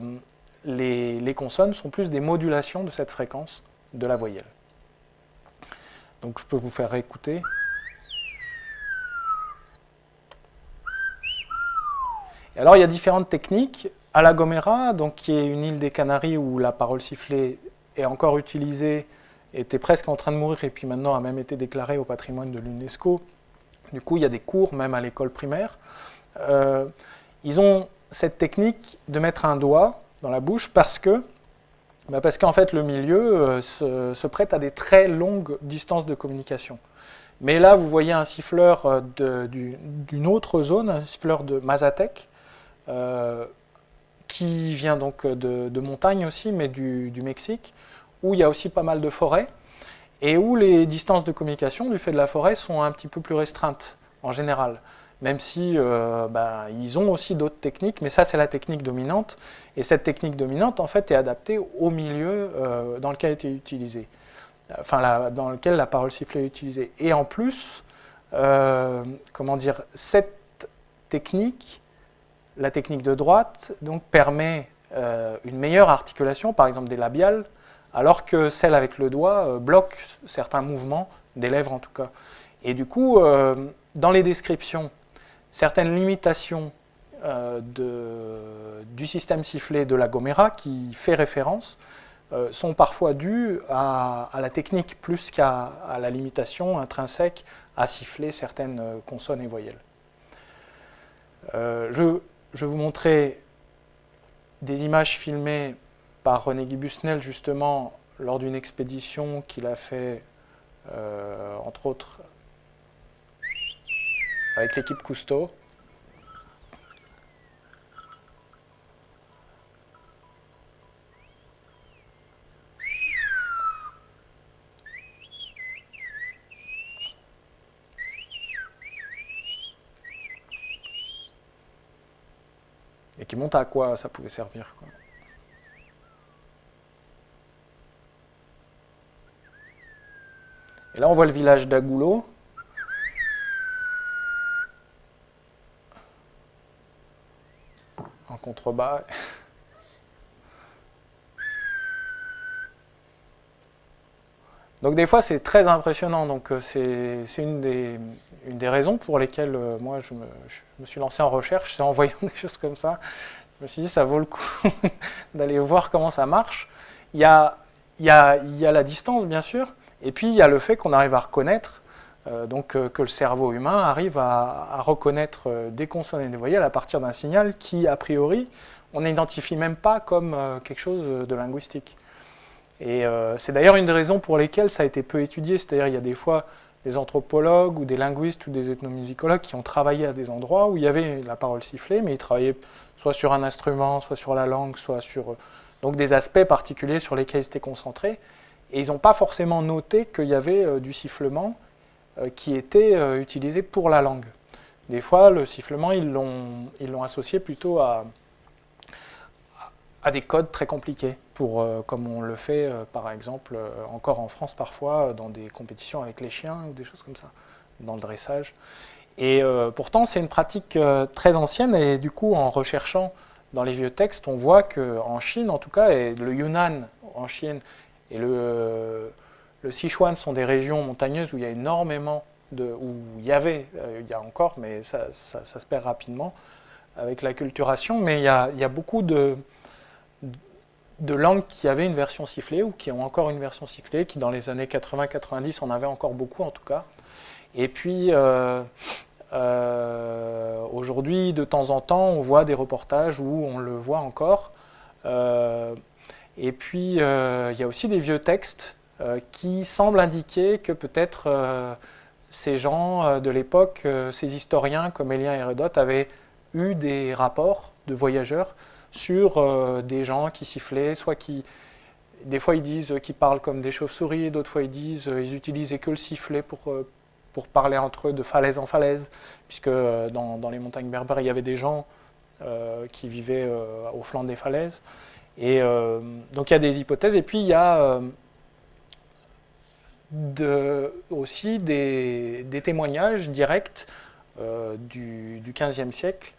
les consonnes sont plus des modulations de cette fréquence de la voyelle. Donc, je peux vous faire écouter. Et alors, il y a différentes techniques. À La Gomera, donc, qui est une île des Canaries où la parole sifflée est encore utilisée, était presque en train de mourir et puis maintenant a même été déclarée au patrimoine de l'UNESCO. Du coup, il y a des cours même à l'école primaire. Ils ont cette technique de mettre un doigt dans la bouche parce qu'en fait le milieu se prête à des très longues distances de communication. Mais là, vous voyez un siffleur d'une autre zone, un siffleur de Mazatec, qui vient donc de montagne aussi, mais du Mexique, où il y a aussi pas mal de forêts, et où les distances de communication du fait de la forêt sont un petit peu plus restreintes, en général. Même si ils ont aussi d'autres techniques, mais ça c'est la technique dominante, et cette technique dominante en fait est adaptée au milieu dans lequel elle est utilisée, dans lequel la parole sifflée est utilisée. Et en plus, cette technique, la technique de droite, donc, permet une meilleure articulation, par exemple des labiales, alors que celle avec le doigt bloque certains mouvements, des lèvres en tout cas. Et du coup, dans les descriptions, certaines limitations du système sifflé de La Gomera, qui fait référence, sont parfois dues à la technique plus qu'à la limitation intrinsèque à siffler certaines consonnes et voyelles. Je vais vous montrer des images filmées par René Guy Busnel, justement, lors d'une expédition qu'il a fait, entre autres, avec l'équipe Cousteau. Et qui montre à quoi ça pouvait servir, quoi. Et là, on voit le village d'Agoulo. En contrebas. Donc des fois, c'est très impressionnant. Donc c'est une des raisons pour lesquelles moi, je me suis lancé en recherche. C'est en voyant des choses comme ça. Je me suis dit, ça vaut le coup d'aller voir comment ça marche. Il y a la distance, bien sûr. Et puis, il y a le fait qu'on arrive à reconnaître, que le cerveau humain arrive à reconnaître des consonnes et des voyelles à partir d'un signal qui, a priori, on n'identifie même pas comme quelque chose de linguistique. Et c'est d'ailleurs une des raisons pour lesquelles ça a été peu étudié. C'est-à-dire, il y a des fois des anthropologues ou des linguistes ou des ethnomusicologues qui ont travaillé à des endroits où il y avait la parole sifflée, mais ils travaillaient soit sur un instrument, soit sur la langue, soit sur donc des aspects particuliers sur lesquels ils étaient concentrés. Et ils n'ont pas forcément noté qu'il y avait du sifflement qui était utilisé pour la langue. Des fois, le sifflement, ils l'ont associé plutôt à des codes très compliqués, comme on le fait, par exemple, encore en France parfois, dans des compétitions avec les chiens ou des choses comme ça, dans le dressage. Et pourtant, c'est une pratique très ancienne, et du coup, en recherchant dans les vieux textes, on voit qu'en Chine, en tout cas, et le Yunnan en Chine, et le Sichuan sont des régions montagneuses où il y a énormément où il y a encore, mais ça se perd rapidement avec l'acculturation, mais il y a beaucoup de langues qui avaient une version sifflée ou qui ont encore une version sifflée, qui dans les années 80-90 en avaient encore beaucoup en tout cas. Et puis aujourd'hui, de temps en temps, on voit des reportages où on le voit encore. Et puis, il y a aussi des vieux textes qui semblent indiquer que peut-être ces gens de l'époque, ces historiens comme Élien et Hérodote, avaient eu des rapports de voyageurs sur des gens qui sifflaient, soit qui... Des fois, ils disent qu'ils parlent comme des chauves-souris, d'autres fois, ils disent qu'ils utilisaient que le sifflet pour parler entre eux de falaise en falaise, puisque dans les montagnes berbères, il y avait des gens qui vivaient au flanc des falaises. Et donc il y a des hypothèses, et puis il y a aussi des témoignages directs du XVe siècle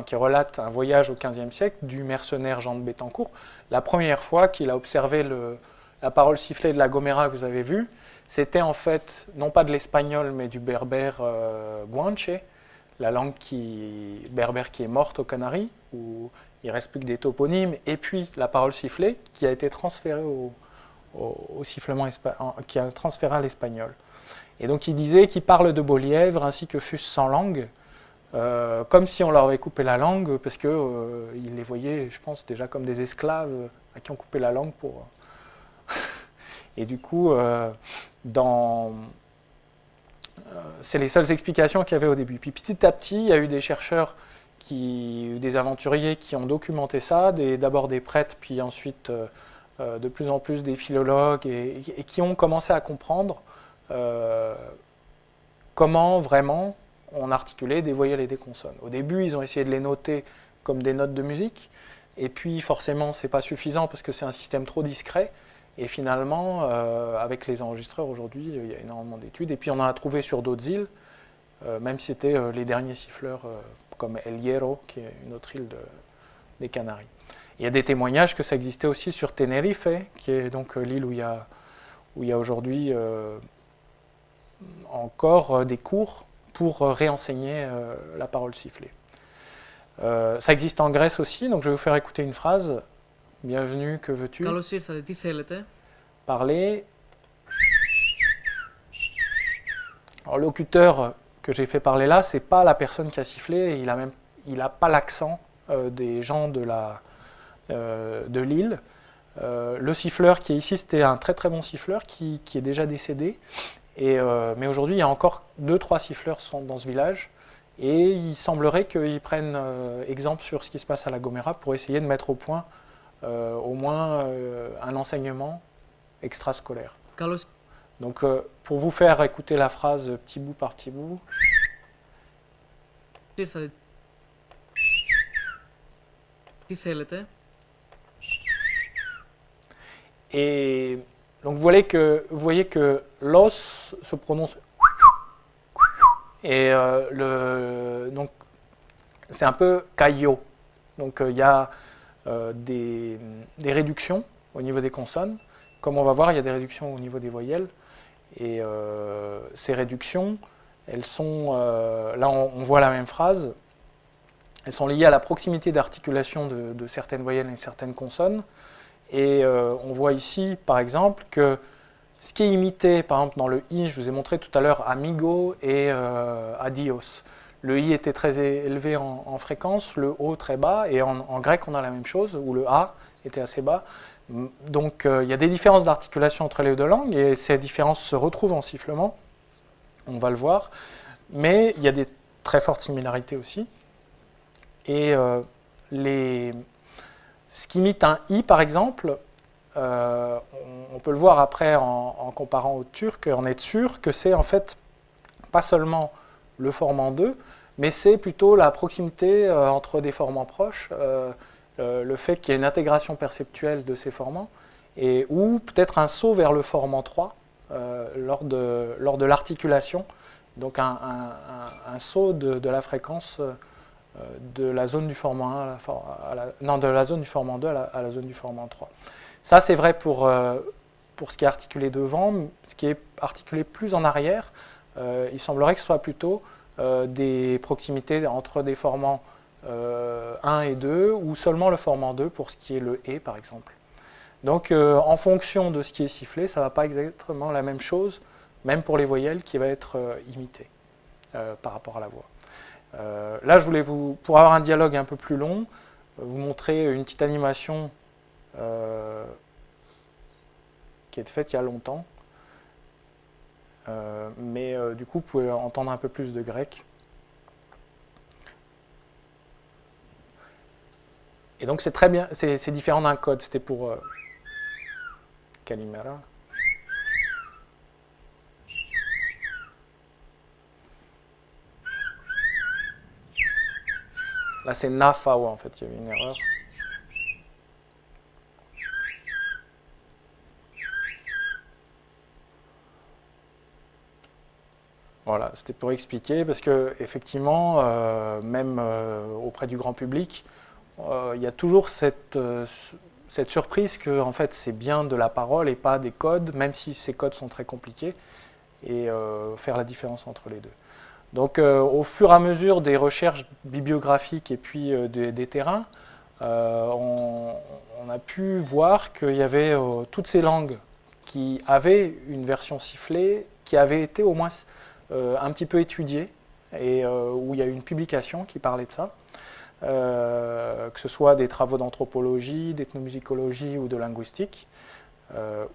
qui relatent un voyage au XVe siècle du mercenaire Jean de Béthencourt. La première fois qu'il a observé la parole sifflée de la Gomera que vous avez vue, c'était en fait non pas de l'espagnol mais du berbère guanche, la langue berbère qui est morte aux Canaries, où il ne reste plus que des toponymes, et puis la parole sifflée qui a été transférée au sifflement qui a transféré à l'espagnol. Et donc il disait qu'il parle de Beaulièvre ainsi que fût sans langue, comme si on leur avait coupé la langue, parce qu'il les voyait, je pense, déjà comme des esclaves à qui on coupait la langue pour... Et du coup, c'est les seules explications qu'il y avait au début. Puis petit à petit, il y a eu des chercheurs, des aventuriers qui ont documenté ça, d'abord des prêtres, puis ensuite de plus en plus des philologues, et qui ont commencé à comprendre comment vraiment on articulait des voyelles et des consonnes. Au début, ils ont essayé de les noter comme des notes de musique, et puis forcément, c'est pas suffisant parce que c'est un système trop discret. Et finalement, avec les enregistreurs aujourd'hui, il y a énormément d'études. Et puis on en a trouvé sur d'autres îles, même si c'était les derniers siffleurs, comme El Hierro, qui est une autre île des Canaries. Il y a des témoignages que ça existait aussi sur Tenerife, qui est donc l'île où il y a aujourd'hui encore des cours pour réenseigner la parole sifflée. Ça existe en Grèce aussi, donc je vais vous faire écouter une phrase. Bienvenue, que veux-tu? Καλώς ήρθατε, τι θέλετε? Parler. Alors, le locuteur que j'ai fait parler là, c'est pas la personne qui a sifflé, il n'a pas l'accent des gens de l'île. Le siffleur qui est ici, c'était un très très bon siffleur qui est déjà décédé. Mais aujourd'hui, il y a encore 2-3 siffleurs dans ce village. Et il semblerait qu'ils prennent exemple sur ce qui se passe à La Gomera pour essayer de mettre au point au moins un enseignement extrascolaire. Carlos. Donc pour vous faire écouter la phrase petit bout par petit bout. Et donc vous voyez que l'os se prononce et donc c'est un peu caillot. Donc il y a des réductions au niveau des consonnes. Comme on va voir, il y a des réductions au niveau des voyelles. Et ces réductions, elles sont, là on voit la même phrase, elles sont liées à la proximité d'articulation de certaines voyelles et certaines consonnes. Et on voit ici, par exemple, que ce qui est imité, par exemple, dans le i, je vous ai montré tout à l'heure amigo et adios. Le i était très élevé en fréquence, le o très bas, et en grec, on a la même chose, où le a était assez bas. Donc, il y a des différences d'articulation entre les deux langues, et ces différences se retrouvent en sifflement, on va le voir. Mais il y a des très fortes similarités aussi. Et ce qui imite un i, par exemple, on peut le voir après en comparant au turc, en être sûr que c'est en fait pas seulement le formant 2, mais c'est plutôt la proximité entre des formants proches, le fait qu'il y ait une intégration perceptuelle de ces formants, ou peut-être un saut vers le formant 3 lors de l'articulation, donc un saut de la fréquence de la zone du formant 1 de la zone du formant 2 à la zone du formant 3. Ça, c'est vrai pour ce qui est articulé devant. Ce qui est articulé plus en arrière, il semblerait que ce soit plutôt des proximités entre des formants 1 et 2, ou seulement le formant 2 pour ce qui est le « et », par exemple. Donc, en fonction de ce qui est sifflé, ça ne va pas exactement la même chose, même pour les voyelles, qui va être imitée par rapport à la voix. Là, je voulais pour avoir un dialogue un peu plus long, vous montrer une petite animation qui a été faite il y a longtemps. Mais du coup, vous pouvez entendre un peu plus de grec. Et donc, c'est très bien, c'est différent d'un code. C'était pour Kalimera. Là, c'est Nafawa, en fait, il y avait une erreur. Voilà, c'était pour expliquer, parce que effectivement, même auprès du grand public, il y a toujours cette surprise que en fait, c'est bien de la parole et pas des codes, même si ces codes sont très compliqués, et faire la différence entre les deux. Donc, au fur et à mesure des recherches bibliographiques et puis des terrains, on a pu voir qu'il y avait toutes ces langues qui avaient une version sifflée, qui avait été au moins un petit peu étudiée, et où il y a eu une publication qui parlait de ça, que ce soit des travaux d'anthropologie, d'ethnomusicologie ou de linguistique,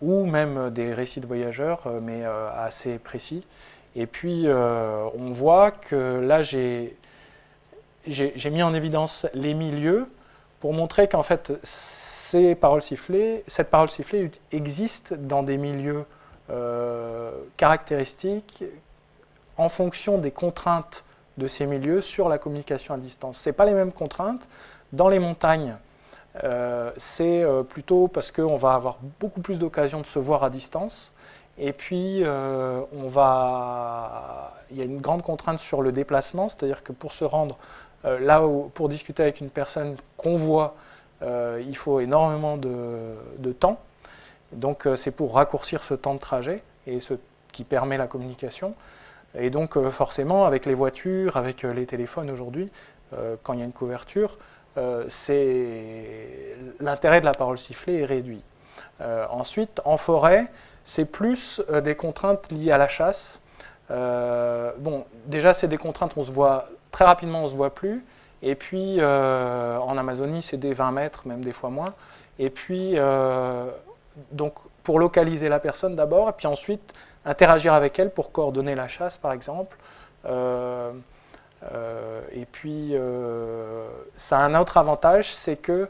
ou même des récits de voyageurs, mais assez précis. Et puis, on voit que là, j'ai mis en évidence les milieux pour montrer qu'en fait, cette parole sifflée existe dans des milieux caractéristiques en fonction des contraintes de ces milieux sur la communication à distance. Ce n'est pas les mêmes contraintes. Dans les montagnes, c'est plutôt parce qu'on va avoir beaucoup plus d'occasions de se voir à distance. Et puis, il y a une grande contrainte sur le déplacement, c'est-à-dire que pour se rendre pour discuter avec une personne qu'on voit, il faut énormément de temps. Donc, c'est pour raccourcir ce temps de trajet et ce qui permet la communication. Et donc, forcément, avec les voitures, avec les téléphones aujourd'hui, quand il y a une couverture, l'intérêt de la parole sifflée est réduit. Ensuite, en forêt, c'est plus des contraintes liées à la chasse. Bon, déjà, c'est des contraintes, on se voit très rapidement, on ne se voit plus. Et puis, en Amazonie, c'est des 20 mètres, même des fois moins. Et puis, donc, pour localiser la personne d'abord, et puis ensuite, interagir avec elle pour coordonner la chasse, par exemple. Et puis, ça a un autre avantage, c'est que,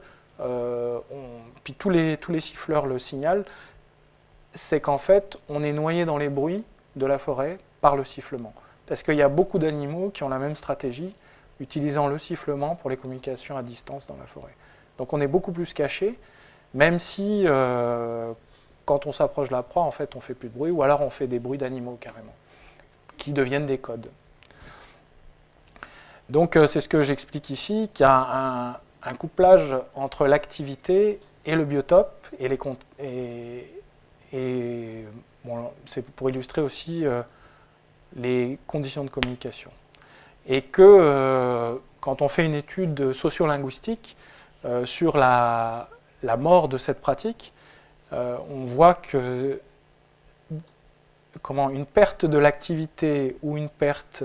puis tous les siffleurs le signalent, c'est qu'en fait, on est noyé dans les bruits de la forêt par le sifflement. Parce qu'il y a beaucoup d'animaux qui ont la même stratégie, utilisant le sifflement pour les communications à distance dans la forêt. Donc on est beaucoup plus caché, même si quand on s'approche de la proie, en fait, on fait plus de bruit, ou alors on fait des bruits d'animaux carrément, qui deviennent des codes. Donc c'est ce que j'explique ici, qu'il y a un couplage entre l'activité et le biotope, et bon, c'est pour illustrer aussi les conditions de communication. Et que quand on fait une étude sociolinguistique sur la mort de cette pratique, on voit que une perte de l'activité ou une perte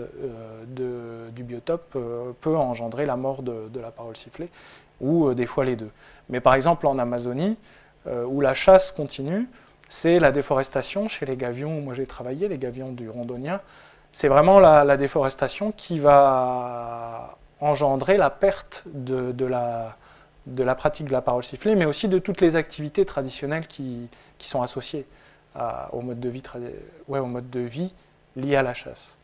du biotope peut engendrer la mort de la parole sifflée, ou des fois les deux. Mais par exemple en Amazonie, où la chasse continue, c'est la déforestation chez les gavions où moi j'ai travaillé, les gavions du rondonien. C'est vraiment la déforestation qui va engendrer la perte de la pratique de la parole sifflée, mais aussi de toutes les activités traditionnelles qui sont associées au mode de vie lié à la chasse.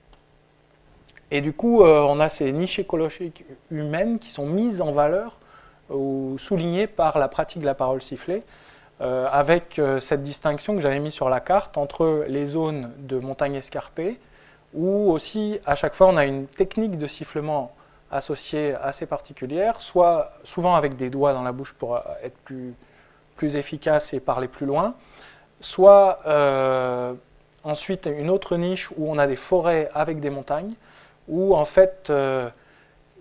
Et du coup, on a ces niches écologiques humaines qui sont mises en valeur ou soulignées par la pratique de la parole sifflée, avec cette distinction que j'avais mise sur la carte entre les zones de montagnes escarpées, où aussi, à chaque fois, on a une technique de sifflement associée assez particulière, soit souvent avec des doigts dans la bouche pour être plus efficace et parler plus loin, soit ensuite une autre niche où on a des forêts avec des montagnes, où en fait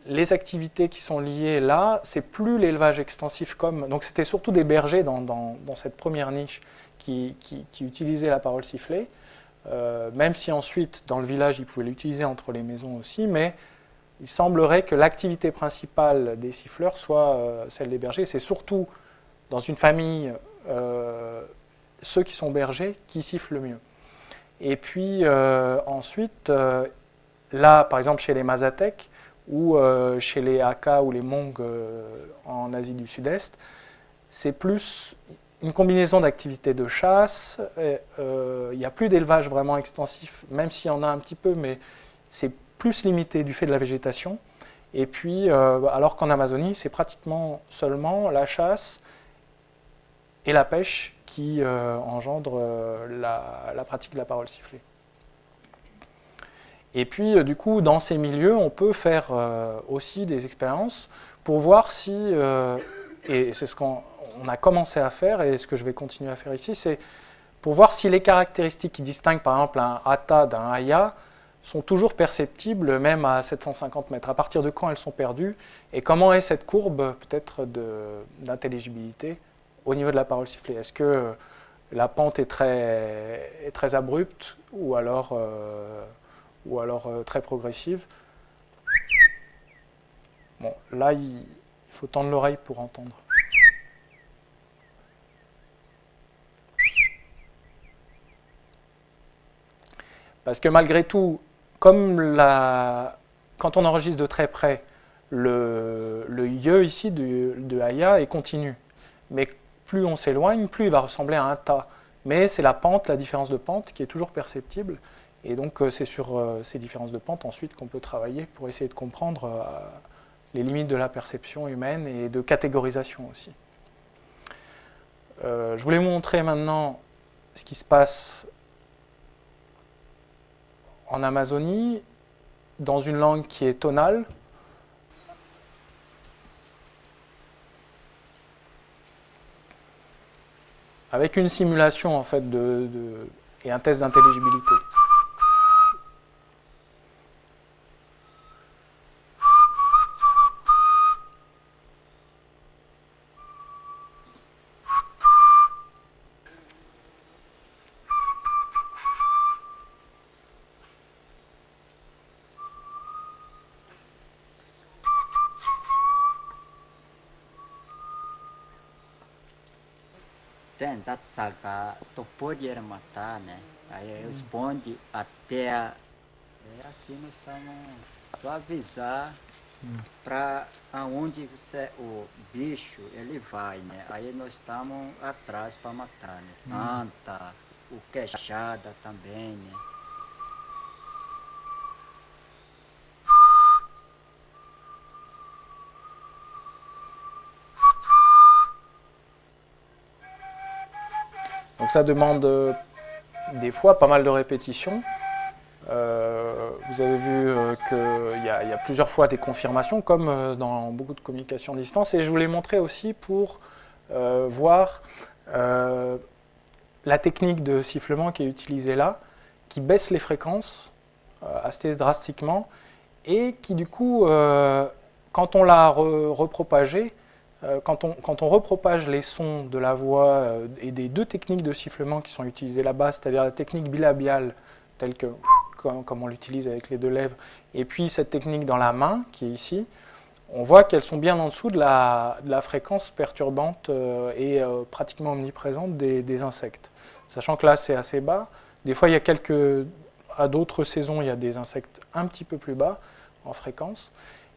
les activités qui sont liées là, c'est plus l'élevage extensif comme... Donc c'était surtout des bergers dans cette première niche qui utilisaient la parole sifflée, même si ensuite dans le village ils pouvaient l'utiliser entre les maisons aussi, mais il semblerait que l'activité principale des siffleurs soit celle des bergers. C'est surtout dans une famille... ceux qui sont bergers qui sifflent le mieux. Et puis ensuite, là, par exemple, chez les Mazatèques ou chez les Hakka ou les Hmong en Asie du Sud-Est, c'est plus une combinaison d'activités de chasse. Il n'y a plus d'élevage vraiment extensif, même s'il y en a un petit peu, mais c'est plus limité du fait de la végétation. Et puis, alors qu'en Amazonie, c'est pratiquement seulement la chasse et la pêche qui engendre la pratique de la parole sifflée. Et puis, du coup, dans ces milieux, on peut faire aussi des expériences pour voir si, et c'est ce qu'on a commencé à faire, et ce que je vais continuer à faire ici, c'est pour voir si les caractéristiques qui distinguent, par exemple, un hata d'un haya, sont toujours perceptibles, même à 750 mètres. À partir de quand elles sont perdues, et comment est cette courbe, peut-être, d'intelligibilité au niveau de la parole sifflée. Est-ce que la pente est très abrupte ou alors très progressive? Bon, là, il faut tendre l'oreille pour entendre. Parce que malgré tout, comme quand on enregistre de très près, le ye ici de haya est continu. Mais plus on s'éloigne, plus il va ressembler à un ta. Mais c'est la pente, la différence de pente qui est toujours perceptible. Et donc c'est sur ces différences de pente ensuite qu'on peut travailler pour essayer de comprendre les limites de la perception humaine et de catégorisation aussi. Je voulais vous montrer maintenant ce qui se passe en Amazonie dans une langue qui est tonale. Avec une simulation en fait et un test d'intelligibilité. tenta sacar topo de matar, né? Aí responde até é assim nós estamos só avisar para aonde o bicho ele vai, né? Aí nós estamos atrás para matar, né? Anta, o queixada também, né? Donc ça demande des fois pas mal de répétitions. Vous avez vu qu'il y a plusieurs fois des confirmations, comme dans beaucoup de communication à distance. Et je vous l'ai montré aussi pour voir la technique de sifflement qui est utilisée là, qui baisse les fréquences assez drastiquement, et qui du coup, quand on l'a repropagée, quand on repropage les sons de la voix et des deux techniques de sifflement qui sont utilisées là-bas, c'est-à-dire la technique bilabiale, telle que comme on l'utilise avec les deux lèvres, et puis cette technique dans la main, qui est ici, on voit qu'elles sont bien en dessous de la fréquence perturbante et pratiquement omniprésente des insectes. Sachant que là, c'est assez bas. Des fois, il y a à d'autres saisons, il y a des insectes un petit peu plus bas en fréquence.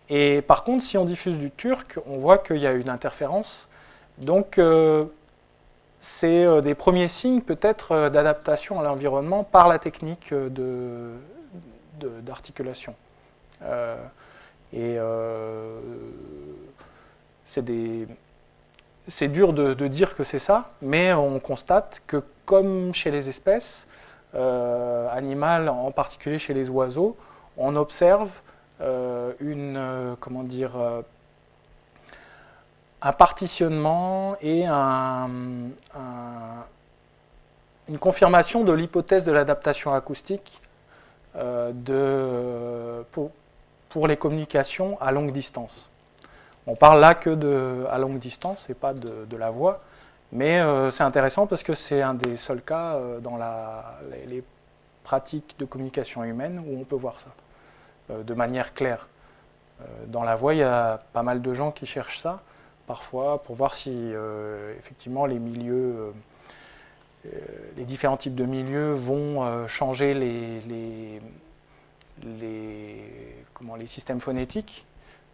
Et par contre, si on diffuse du turc, on voit qu'il y a une interférence. Donc, c'est des premiers signes peut-être d'adaptation à l'environnement par la technique d'articulation. C'est dur de dire que c'est ça, mais on constate que comme chez les espèces animales, en particulier chez les oiseaux, on observe un partitionnement et une confirmation de l'hypothèse de l'adaptation acoustique pour les communications à longue distance. On parle là que à longue distance et pas de la voix, mais c'est intéressant parce que c'est un des seuls cas dans les pratiques de communication humaine où on peut voir ça de manière claire. Dans la voix, il y a pas mal de gens qui cherchent ça, parfois, pour voir si effectivement les milieux, les différents types de milieux vont changer les systèmes phonétiques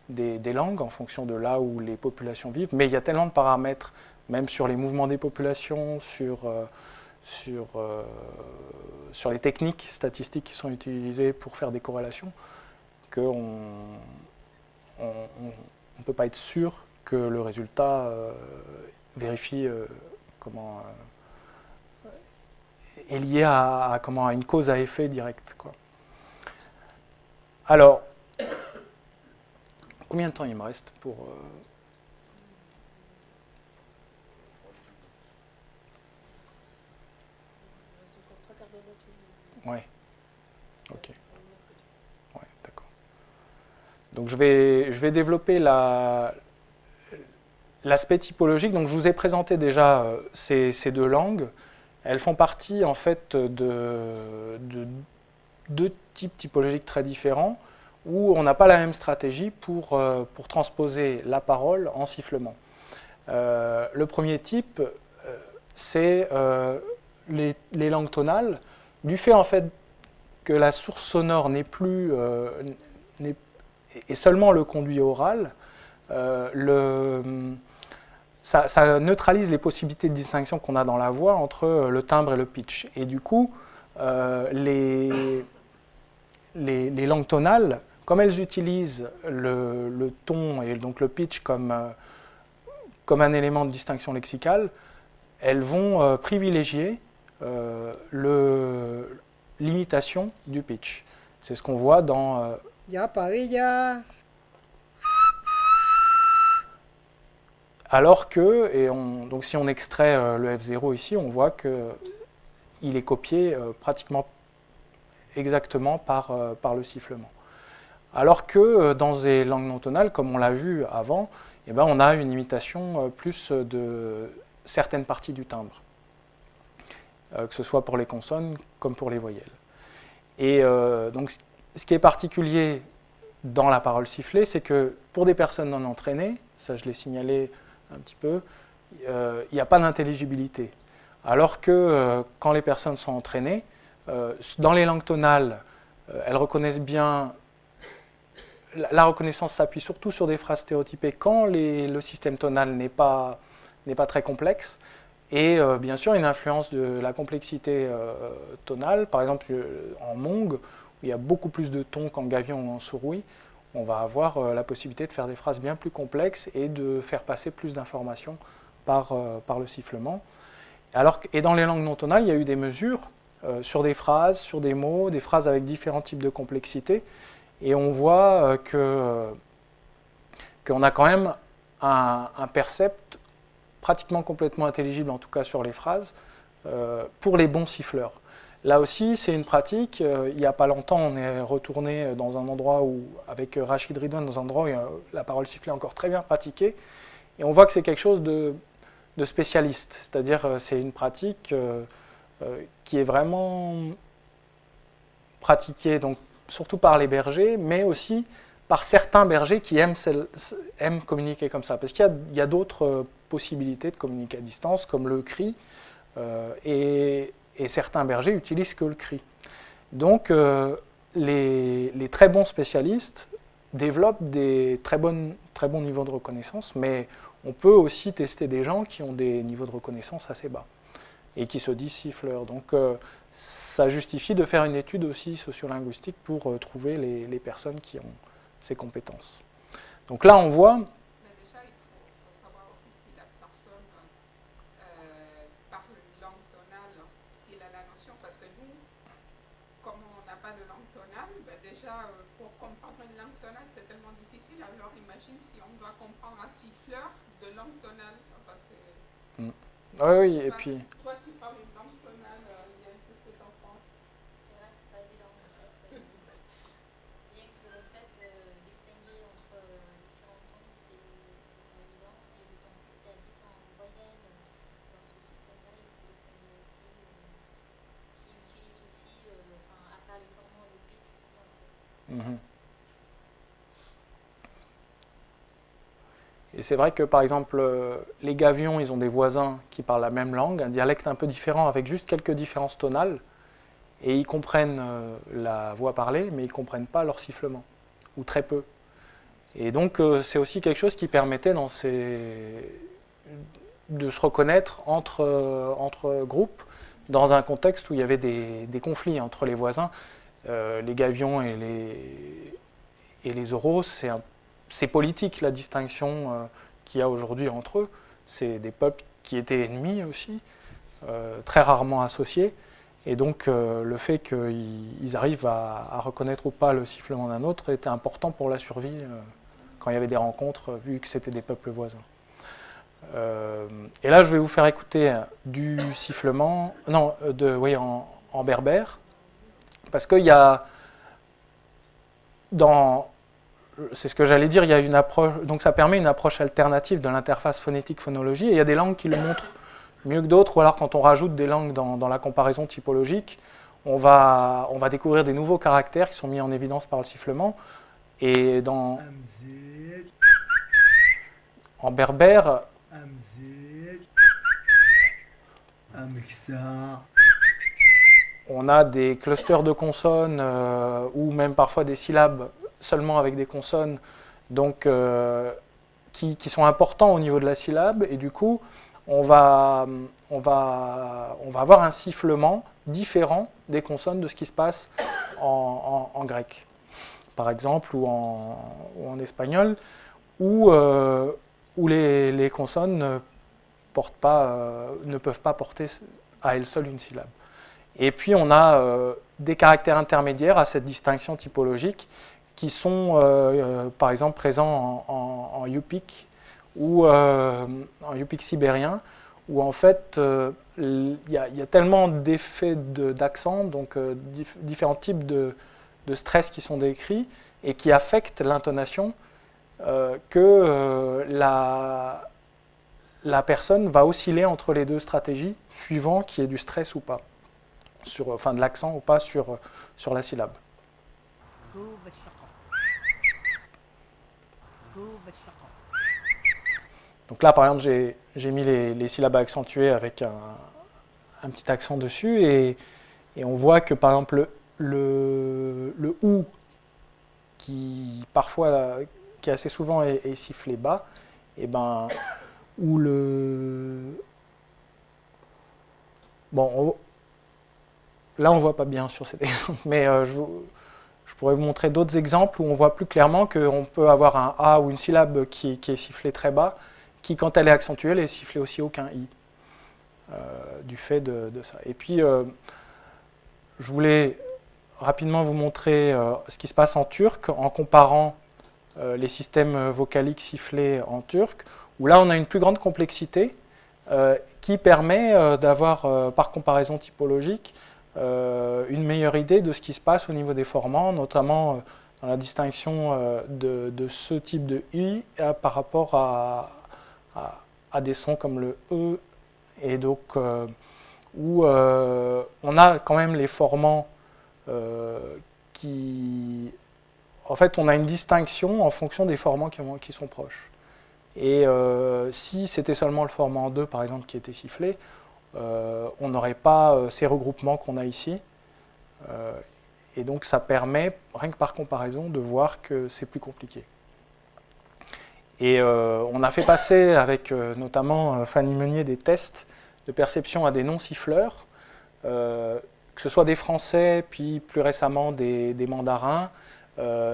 des langues en fonction de là où les populations vivent. Mais il y a tellement de paramètres, même sur les mouvements des populations, sur les techniques statistiques qui sont utilisées pour faire des corrélations, qu'on ne peut pas être sûr que le résultat vérifie est lié à une cause à effet direct, quoi. Alors, combien de temps il me reste pour... Ouais, ok. Ouais, d'accord. Donc je vais développer l'aspect typologique. Donc je vous ai présenté déjà ces deux langues. Elles font partie en fait de deux types typologiques très différents où on n'a pas la même stratégie pour transposer la parole en sifflement. Le premier type, c'est les langues tonales. Du fait en fait que la source sonore n'est plus et seulement le conduit oral, ça neutralise les possibilités de distinction qu'on a dans la voix entre le timbre et le pitch. Et du coup, les langues tonales, comme elles utilisent le ton et donc le pitch comme un élément de distinction lexicale, elles vont privilégier l'imitation du pitch. C'est ce qu'on voit dans... Alors que, donc si on extrait le F0 ici, on voit qu'il est copié pratiquement exactement par le sifflement. Alors que dans des langues non tonales, comme on l'a vu avant, eh ben, on a une imitation plus de certaines parties du timbre, que ce soit pour les consonnes comme pour les voyelles. Et donc, ce qui est particulier dans la parole sifflée, c'est que pour des personnes non entraînées, ça je l'ai signalé un petit peu, il n'y a pas d'intelligibilité. Alors que quand les personnes sont entraînées, dans les langues tonales, elles reconnaissent bien. La reconnaissance s'appuie surtout sur des phrases stéréotypées quand le système tonal n'est pas très complexe. Et bien sûr, une influence de la complexité tonale. Par exemple, en Hmong, où il y a beaucoup plus de tons qu'en Gavion ou en Surui, on va avoir la possibilité de faire des phrases bien plus complexes et de faire passer plus d'informations par le sifflement. Et dans les langues non tonales, il y a eu des mesures sur des phrases, sur des mots, des phrases avec différents types de complexité. Et on voit qu'on a quand même un percept pratiquement complètement intelligible, en tout cas sur les phrases, pour les bons siffleurs. Là aussi, c'est une pratique. Il n'y a pas longtemps, on est retourné dans un endroit avec Rachid Ridwan, dans un endroit où la parole sifflée est encore très bien pratiquée. Et on voit que c'est quelque chose de spécialiste. C'est-à-dire, c'est une pratique qui est vraiment pratiquée, donc, surtout par les bergers, mais aussi par certains bergers qui aiment communiquer comme ça. Parce qu'il y a d'autres possibilités de communiquer à distance, comme le cri, et certains bergers utilisent que le cri. Donc, les très bons spécialistes développent des très bons niveaux de reconnaissance, mais on peut aussi tester des gens qui ont des niveaux de reconnaissance assez bas et qui se disent siffleurs. Donc, ça justifie de faire une étude aussi sociolinguistique pour trouver les personnes qui ont ces compétences. Donc là, on voit... Mais déjà, il faut savoir aussi si la personne parle une langue tonale, s'il a la notion, parce que nous, comme on n'a pas de langue tonale, ben déjà, pour comprendre une langue tonale, c'est tellement difficile. Alors imagine si on doit comprendre un siffleur de langue tonale. Enfin, c'est... Oui, et puis... Toi qui parles une langue tonale, Yann, qu'est-ce que tu en penses? C'est vrai, c'est pas évident en fait. Rien que le fait de distinguer entre différents tons, c'est pas évident. Et d'autant plus il y a différentes voyelles dans ce système-là, il faut distinguer aussi, qui utilise aussi, à part les formats de pitch aussi en fait. Et c'est vrai que, par exemple, les Gavions, ils ont des voisins qui parlent la même langue, un dialecte un peu différent, avec juste quelques différences tonales, et ils comprennent la voix parlée, mais ils ne comprennent pas leur sifflement, ou très peu. Et donc, c'est aussi quelque chose qui permettait de se reconnaître entre groupes, dans un contexte où il y avait des conflits entre les voisins. Les Gavions et les Oraux, c'est politique la distinction qu'il y a aujourd'hui entre eux. C'est des peuples qui étaient ennemis aussi, très rarement associés. Et donc le fait qu'ils arrivent à reconnaître ou pas le sifflement d'un autre était important pour la survie quand il y avait des rencontres, vu que c'était des peuples voisins. Et là, je vais vous faire écouter du sifflement, en berbère, parce qu'il y a c'est ce que j'allais dire, il y a une approche, donc ça permet une approche alternative de l'interface phonétique-phonologie, et il y a des langues qui le montrent mieux que d'autres, ou alors quand on rajoute des langues dans la comparaison typologique, on va découvrir des nouveaux caractères qui sont mis en évidence par le sifflement, et en berbère, on a des clusters de consonnes, ou même parfois des syllabes seulement avec des consonnes, donc qui sont importants au niveau de la syllabe, et du coup, on va avoir un sifflement différent des consonnes de ce qui se passe en grec, par exemple, ou en espagnol, où les consonnes ne peuvent pas porter à elles seules une syllabe. Et puis on a des caractères intermédiaires à cette distinction typologique qui sont par exemple présents en Yupik ou en Yupik sibérien, où en fait il y a tellement d'effets d'accent, donc différents types de stress qui sont décrits et qui affectent l'intonation, que la personne va osciller entre les deux stratégies suivant qu'il y ait du stress ou pas, de l'accent ou pas sur la syllabe. Donc là, par exemple, j'ai mis les syllabes accentuées avec un petit accent dessus, et on voit que, par exemple, le OU, qui parfois, qui assez souvent est sifflé bas, et ben, ou le... Bon, là, on ne voit pas bien sur cet exemple, mais je pourrais vous montrer d'autres exemples où on voit plus clairement qu'on peut avoir un A ou une syllabe qui est sifflée très bas, qui, quand elle est accentuée, elle est sifflée aussi aucun I, du fait de ça. Et puis, je voulais rapidement vous montrer ce qui se passe en turc, en comparant les systèmes vocaliques sifflés en turc, où là, on a une plus grande complexité, qui permet d'avoir, par comparaison typologique, une meilleure idée de ce qui se passe au niveau des formants, notamment dans la distinction de ce type de I par rapport à des sons comme le E, et donc où on a quand même les formants qui... En fait, on a une distinction en fonction des formants qui sont proches. Et si c'était seulement le formant 2, par exemple, qui était sifflé, on n'aurait pas ces regroupements qu'on a ici. Et donc, ça permet, rien que par comparaison, de voir que c'est plus compliqué. Et on a fait passer, avec notamment Fanny Meunier, des tests de perception à des non-siffleurs, que ce soit des Français, puis plus récemment des mandarins,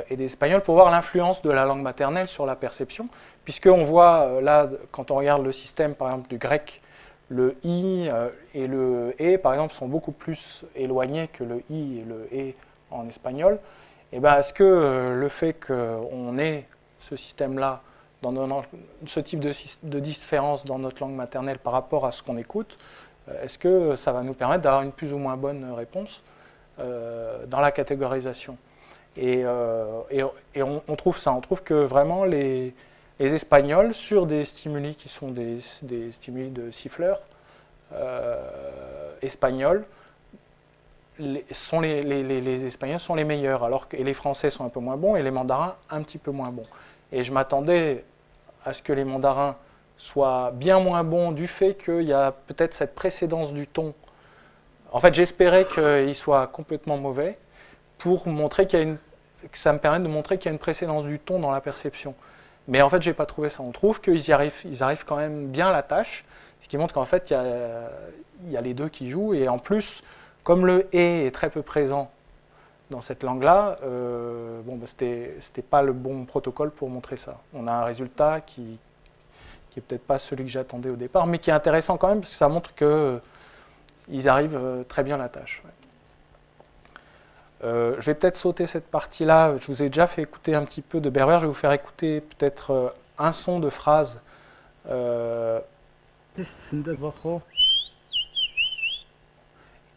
et des Espagnols, pour voir l'influence de la langue maternelle sur la perception, puisqu'on voit là, quand on regarde le système par exemple du grec, le I et le E par exemple sont beaucoup plus éloignés que le I et le E en espagnol. Et ben, est-ce que le fait qu'on ait ce système-là, ce type de différence dans notre langue maternelle par rapport à ce qu'on écoute, est-ce que ça va nous permettre d'avoir une plus ou moins bonne réponse dans la catégorisation ? Et on trouve ça, on trouve que vraiment les Espagnols, sur des stimuli qui sont des stimuli de siffleurs espagnols, les Espagnols sont les meilleurs, alors que les Français sont un peu moins bons et les mandarins un petit peu moins bons. Et je m'attendais à ce que les mandarins soient bien moins bons du fait qu'il y a peut-être cette précédence du ton. En fait, j'espérais qu'ils soient complètement mauvais, pour montrer que ça me permet de montrer qu'il y a une précédence du ton dans la perception. Mais en fait, je n'ai pas trouvé ça. On trouve qu'ils arrivent quand même bien à la tâche, ce qui montre qu'en fait, il y a les deux qui jouent. Et en plus, comme le « et » est très peu présent dans cette langue-là, c'était pas le bon protocole pour montrer ça. On a un résultat qui est peut-être pas celui que j'attendais au départ, mais qui est intéressant quand même, parce que ça montre qu'ils arrivent très bien à la tâche. Ouais. Je vais peut-être sauter cette partie-là. Je vous ai déjà fait écouter un petit peu de berbère. Je vais vous faire écouter peut-être un son de phrase.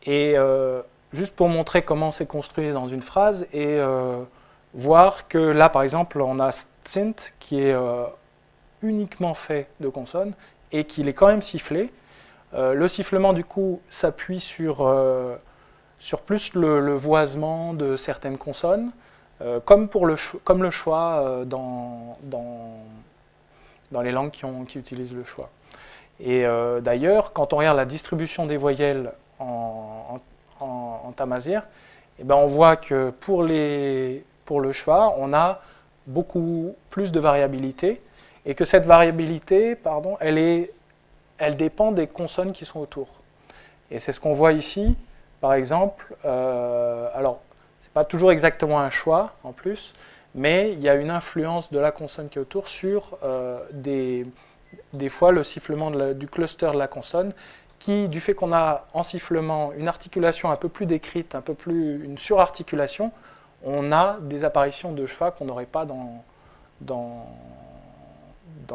Et juste pour montrer comment c'est construit dans une phrase et voir que là, par exemple, on a Tsint qui est uniquement fait de consonnes et qu'il est quand même sifflé. Le sifflement, du coup, s'appuie sur plus le voisement de certaines consonnes, comme le schwa dans les langues qui utilisent le schwa. Et d'ailleurs, quand on regarde la distribution des voyelles en tamazigh, eh ben on voit que pour le schwa, on a beaucoup plus de variabilité, et que cette variabilité, elle dépend des consonnes qui sont autour. Et c'est ce qu'on voit ici. Par exemple, alors, ce n'est pas toujours exactement un choix en plus, mais il y a une influence de la consonne qui est autour sur des fois le sifflement du cluster de la consonne, qui, du fait qu'on a en sifflement une articulation un peu plus décrite, une surarticulation, on a des apparitions de schwa qu'on n'aurait pas dans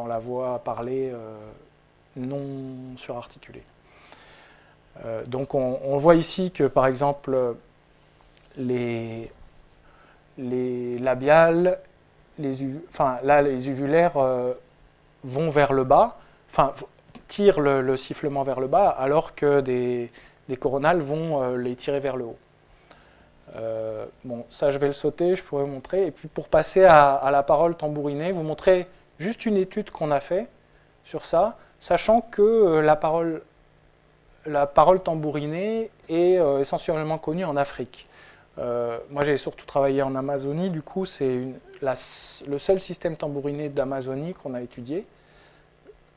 la voix parlée non surarticulée. Donc on voit ici que par exemple les labiales, les uvulaires vont vers le bas, tirent le sifflement vers le bas, alors que des coronales vont les tirer vers le haut. Bon, ça je vais le sauter, je pourrais vous montrer. Et puis pour passer à la parole tambourinée, vous montrer juste une étude qu'on a fait sur ça, sachant que la parole tambourinée est essentiellement connue en Afrique. Moi, j'ai surtout travaillé en Amazonie, du coup, c'est le seul système tambouriné d'Amazonie qu'on a étudié.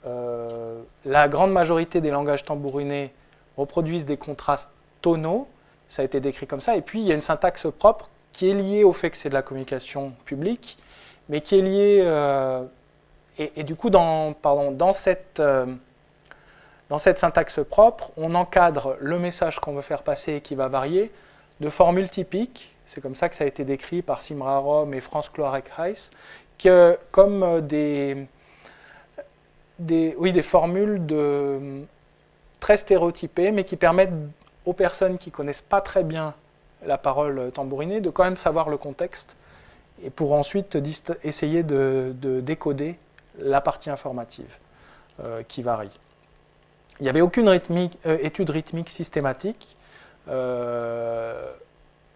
La grande majorité des langages tambourinés reproduisent des contrastes tonaux, ça a été décrit comme ça, et puis il y a une syntaxe propre qui est liée au fait que c'est de la communication publique, mais qui est liée, et du coup, dans cette syntaxe propre, on encadre le message qu'on veut faire passer et qui va varier de formules typiques, c'est comme ça que ça a été décrit par Simra Rom et Franz Cloarec-Heiss, comme des formules très stéréotypées, mais qui permettent aux personnes qui ne connaissent pas très bien la parole tambourinée de quand même savoir le contexte, et pour ensuite essayer de décoder la partie informative qui varie. Il n'y avait aucune étude rythmique systématique,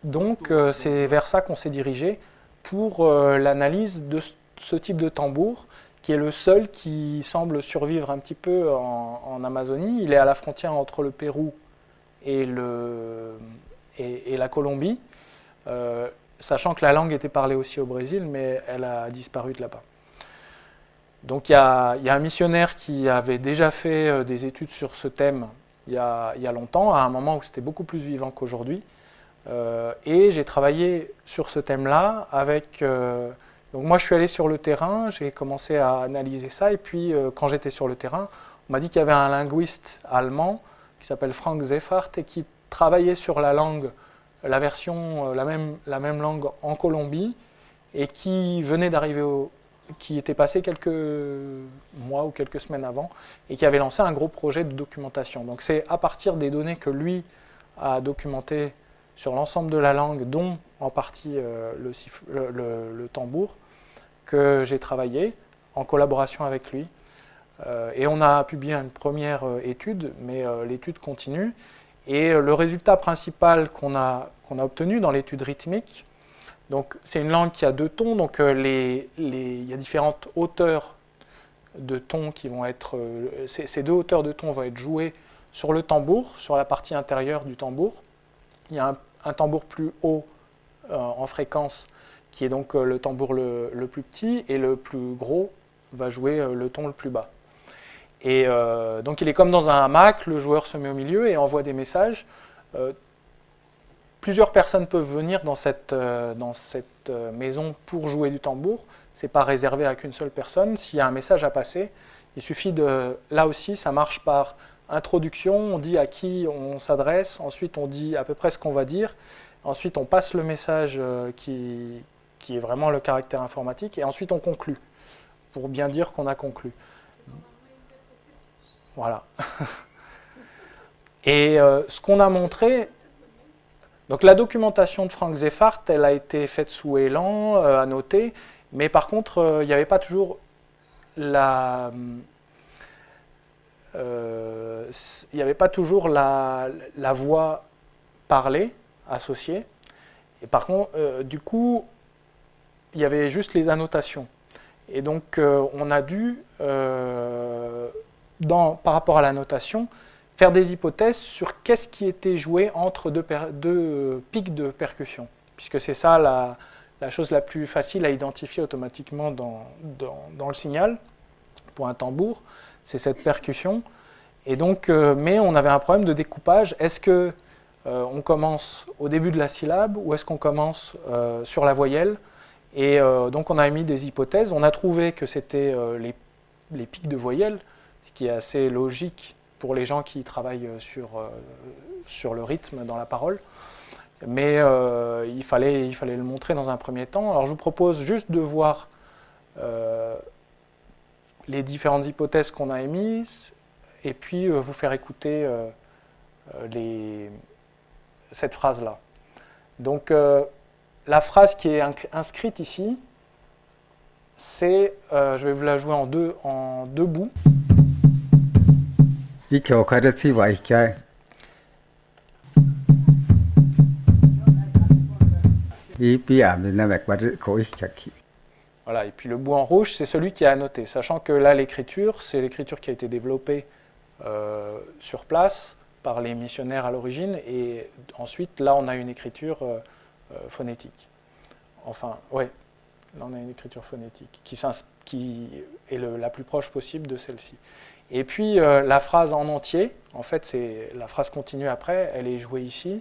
donc c'est vers ça qu'on s'est dirigé pour l'analyse de ce type de tambour, qui est le seul qui semble survivre un petit peu en Amazonie. Il est à la frontière entre le Pérou et la Colombie, sachant que la langue était parlée aussi au Brésil, mais elle a disparu de là-bas. Donc il y a un missionnaire qui avait déjà fait des études sur ce thème il y a longtemps, à un moment où c'était beaucoup plus vivant qu'aujourd'hui. Et j'ai travaillé sur ce thème-là avec... donc moi je suis allé sur le terrain, j'ai commencé à analyser ça, et puis quand j'étais sur le terrain, on m'a dit qu'il y avait un linguiste allemand qui s'appelle Frank Seffart et qui travaillait sur la langue, la même langue en Colombie, et qui venait d'arriver qui était passé quelques mois ou quelques semaines avant, et qui avait lancé un gros projet de documentation. Donc c'est à partir des données que lui a documentées sur l'ensemble de la langue, dont en partie le tambour, que j'ai travaillé en collaboration avec lui. Et on a publié une première étude, mais l'étude continue. Et le résultat principal qu'on a obtenu dans l'étude rythmique, donc c'est une langue qui a 2 tons, donc il y a différentes hauteurs de tons qui vont être... ces 2 hauteurs de tons vont être jouées sur le tambour, sur la partie intérieure du tambour. Il y a un tambour plus haut en fréquence, qui est donc le tambour le plus petit, et le plus gros va jouer le ton le plus bas. Et donc il est comme dans un hamac, le joueur se met au milieu et envoie des messages. Plusieurs personnes peuvent venir dans cette maison pour jouer du tambour. Ce n'est pas réservé à qu'une seule personne. S'il y a un message à passer, il suffit de... Là aussi, ça marche par introduction, on dit à qui on s'adresse, ensuite on dit à peu près ce qu'on va dire, ensuite on passe le message qui est vraiment le caractère informatique, et ensuite on conclut, pour bien dire qu'on a conclu. Voilà. Et ce qu'on a montré... Donc la documentation de Frank Seffart, elle a été faite sous Elan, à noter, mais par contre, il n'y avait pas toujours la voix parlée associée. Et par contre, du coup, il y avait juste les annotations. Et donc, on a dû, par rapport à la notation, faire des hypothèses sur qu'est-ce qui était joué entre deux pics de percussion, puisque c'est ça la chose la plus facile à identifier automatiquement dans le signal pour un tambour, c'est cette percussion. Et donc, mais on avait un problème de découpage. Est-ce que on commence au début de la syllabe ou est-ce qu'on commence sur la voyelle? Et donc on a émis des hypothèses. On a trouvé que c'était les pics de voyelle, ce qui est assez logique pour les gens qui travaillent sur le rythme dans la parole. Mais il fallait le montrer dans un premier temps. Alors je vous propose juste de voir les différentes hypothèses qu'on a émises et puis vous faire écouter cette phrase-là. Donc la phrase qui est inscrite ici, c'est, je vais vous la jouer en deux bouts. Voilà, et puis le bout en rouge, c'est celui qui est annoté, sachant que là, l'écriture, c'est l'écriture qui a été développée sur place par les missionnaires à l'origine, et ensuite, là, on a une écriture phonétique. Enfin, ouais, là, on a une écriture phonétique qui est la plus proche possible de celle-ci. Et puis, la phrase en entier, en fait, c'est la phrase continue après, elle est jouée ici.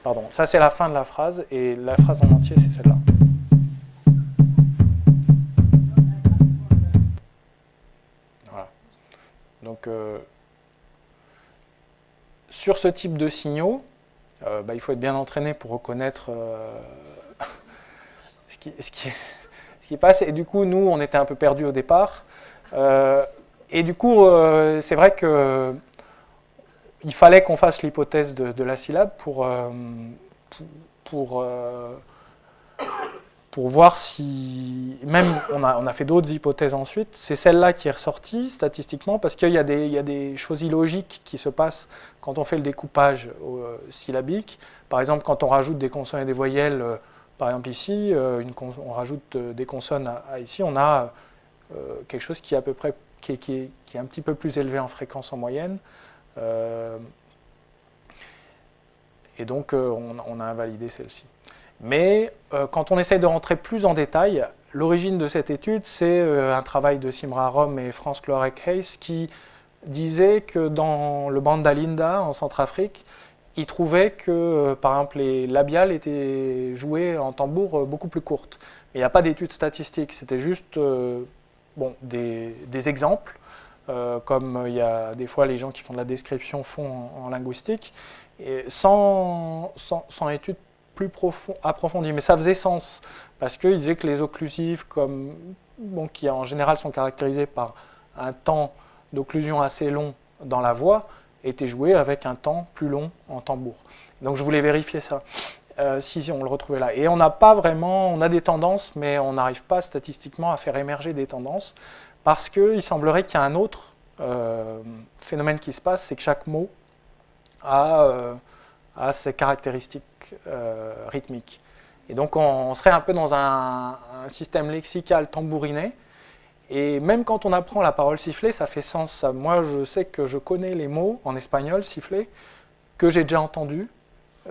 Pardon, ça c'est la fin de la phrase, et la phrase en entier, c'est celle-là. Voilà. Donc, sur ce type de signaux, il faut être bien entraîné pour reconnaître ce qui passe. Et du coup, nous, on était un peu perdus au départ. Et du coup, c'est vrai que il fallait qu'on fasse l'hypothèse de la syllabe pour voir si... Même, on a fait d'autres hypothèses ensuite. C'est celle-là qui est ressortie statistiquement, parce qu'il y a des choses illogiques qui se passent quand on fait le découpage syllabique. Par exemple, quand on rajoute des consonnes et des voyelles, par exemple ici, on rajoute des consonnes ici, on a quelque chose qui est à peu près qui est un petit peu plus élevé en fréquence en moyenne. Et donc, on a invalidé celle-ci. Mais quand on essaye de rentrer plus en détail, l'origine de cette étude, c'est un travail de Simra Rom et Franz Clorek-Hayes qui disait que dans le Banda Linda, en Centrafrique, ils trouvaient que, par exemple, les labiales étaient jouées en tambour beaucoup plus courtes. Mais il n'y a pas d'études statistiques, c'était juste des exemples, comme il y a des fois les gens qui font de la description font en linguistique, et sans études plus approfondies. Mais ça faisait sens, parce qu'ils disaient que les occlusives, qui en général sont caractérisées par un temps d'occlusion assez long dans la voix, étaient jouées avec un temps plus long en tambour. Donc je voulais vérifier ça, si on le retrouvait là. Et on n'a pas vraiment, on a des tendances, mais on n'arrive pas statistiquement à faire émerger des tendances, parce qu'il semblerait qu'il y a un autre phénomène qui se passe, c'est que chaque mot a ses caractéristiques rythmiques. Et donc on serait un peu dans un système lexical tambouriné, et même quand on apprend la parole sifflée, ça fait sens. Moi, je sais que je connais les mots en espagnol sifflés, que j'ai déjà entendus,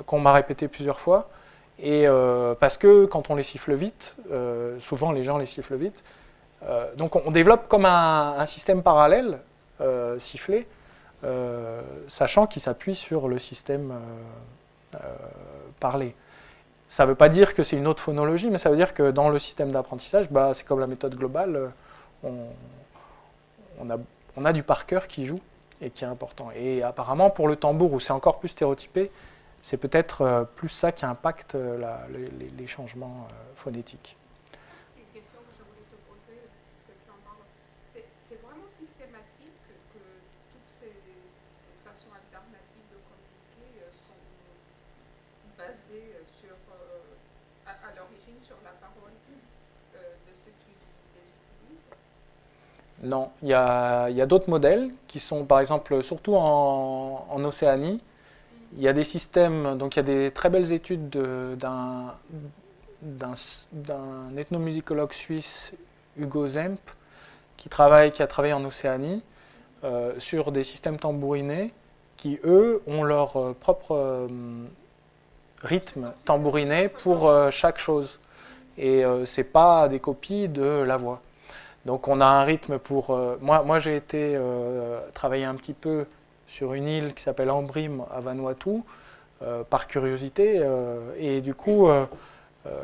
qu'on m'a répété plusieurs fois, et parce que quand on les siffle vite, souvent les gens les sifflent vite, donc on développe comme un système parallèle sifflé, sachant qu'il s'appuie sur le système parlé. Ça ne veut pas dire que c'est une autre phonologie, mais ça veut dire que dans le système d'apprentissage, c'est comme la méthode globale, on a du par cœur qui joue et qui est important. Et apparemment, pour le tambour, où c'est encore plus stéréotypé, c'est peut-être plus ça qui impacte les changements phonétiques. Une question que je voulais te poser, que tu en parles, c'est vraiment systématique que toutes ces façons alternatives de communiquer sont basées sur, à l'origine sur la parole de ceux qui les utilisent? Non, il y a d'autres modèles qui sont, par exemple, surtout en Océanie. Il y a des systèmes, donc il y a des très belles études d'un ethnomusicologue suisse, Hugo Zemp, qui a travaillé en Océanie sur des systèmes tambourinés qui, eux, ont leur propre rythme tambouriné pour chaque chose. Et ce n'est pas des copies de la voix. Donc on a un rythme pour... Moi j'ai été travailler un petit peu sur une île qui s'appelle Ambrim à Vanuatu, par curiosité, et du coup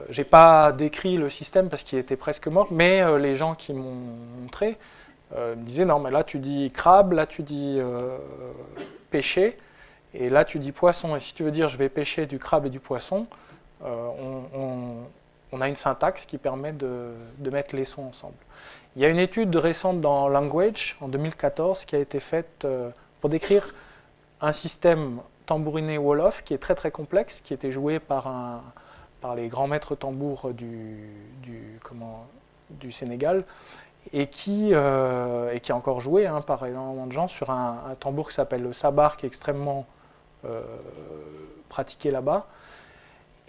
j'ai pas décrit le système parce qu'il était presque mort, mais les gens qui m'ont montré me disaient non mais là tu dis crabe, là tu dis pêcher, et là tu dis poisson, et si tu veux dire je vais pêcher du crabe et du poisson, on a une syntaxe qui permet de mettre les sons ensemble. Il y a une étude récente dans Language, en 2014, qui a été faite pour décrire un système tambouriné Wolof qui est très très complexe, qui était joué par les grands maîtres tambours du Sénégal, et qui est encore joué par énormément de gens sur un tambour qui s'appelle le sabar, qui est extrêmement pratiqué là-bas.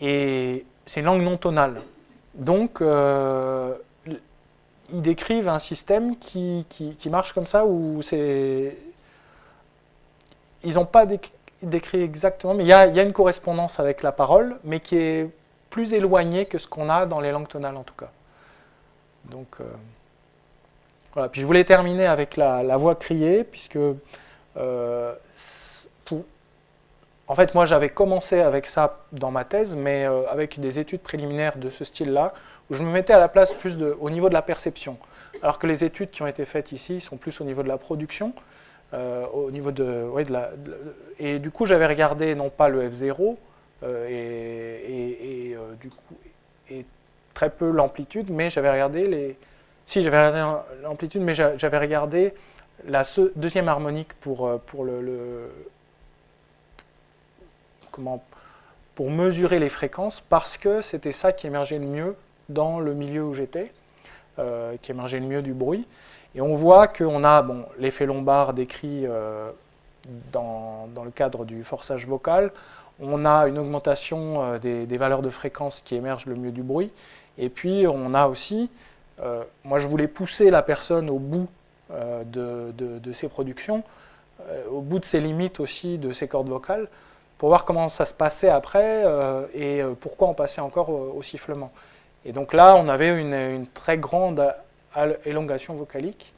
Et c'est une langue non tonale. Donc, ils décrivent un système qui marche comme ça, où c'est... Ils n'ont pas décrit exactement, mais il y a une correspondance avec la parole, mais qui est plus éloignée que ce qu'on a dans les langues tonales, en tout cas. Donc, voilà. Puis je voulais terminer avec la voix criée, puisque... en fait, moi, j'avais commencé avec ça dans ma thèse, mais avec des études préliminaires de ce style-là, où je me mettais à la place plus au niveau de la perception. Alors que les études qui ont été faites ici sont plus au niveau de la production, au niveau et du coup, j'avais regardé non pas le F0, du coup, et très peu l'amplitude, mais j'avais regardé j'avais regardé l'amplitude, mais j'avais regardé la deuxième harmonique pour mesurer les fréquences, parce que c'était ça qui émergeait le mieux dans le milieu où j'étais, qui émergeait le mieux du bruit. Et on voit qu'on a l'effet lombard décrit dans le cadre du forçage vocal. On a une augmentation des valeurs de fréquence qui émergent le mieux du bruit. Et puis on a aussi, moi je voulais pousser la personne au bout de ses productions, au bout de ses limites aussi de ses cordes vocales, pour voir comment ça se passait après et pourquoi on passait encore au sifflement. Et donc là, on avait une très grande élongation vocalique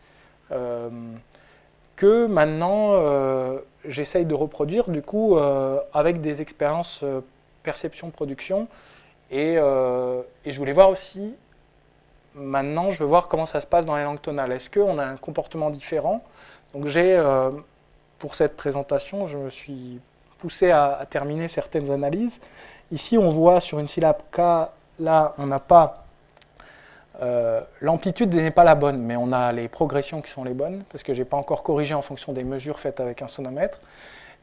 que maintenant j'essaye de reproduire du coup avec des expériences perception-production et je voulais voir aussi, maintenant je veux voir comment ça se passe dans les langues tonales. Est-ce qu'on a un comportement différent? Donc pour cette présentation, je me suis poussé à terminer certaines analyses. Ici, on voit sur une syllabe K, là, on n'a pas... l'amplitude n'est pas la bonne, mais on a les progressions qui sont les bonnes, parce que je n'ai pas encore corrigé en fonction des mesures faites avec un sonomètre.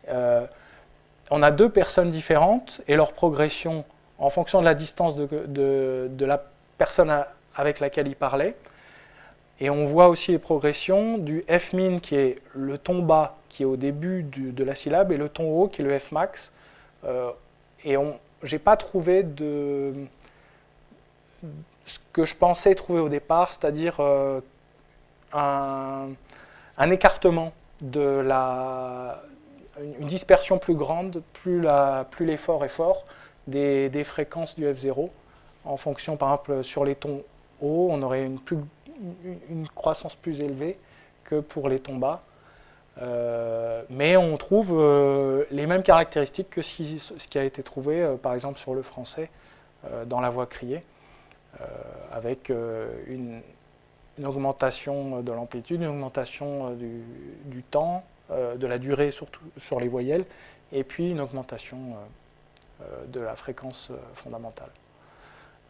On a deux personnes différentes, et leur progression, en fonction de la distance de la personne avec laquelle ils parlaient. Et on voit aussi les progressions du F-min, qui est le ton bas, qui est au début de la syllabe, et le ton haut, qui est le F-max. Et je n'ai pas trouvé ce que je pensais trouver au départ, c'est-à-dire un écartement, une dispersion plus grande, plus l'effort est fort, des fréquences du F0. En fonction, par exemple, sur les tons hauts, on aurait une croissance plus élevée que pour les tons bas. Mais on trouve les mêmes caractéristiques que ce qui a été trouvé, par exemple, sur le français, dans la voix criée, avec une augmentation de l'amplitude, une augmentation du temps, de la durée surtout sur les voyelles, et puis une augmentation de la fréquence fondamentale.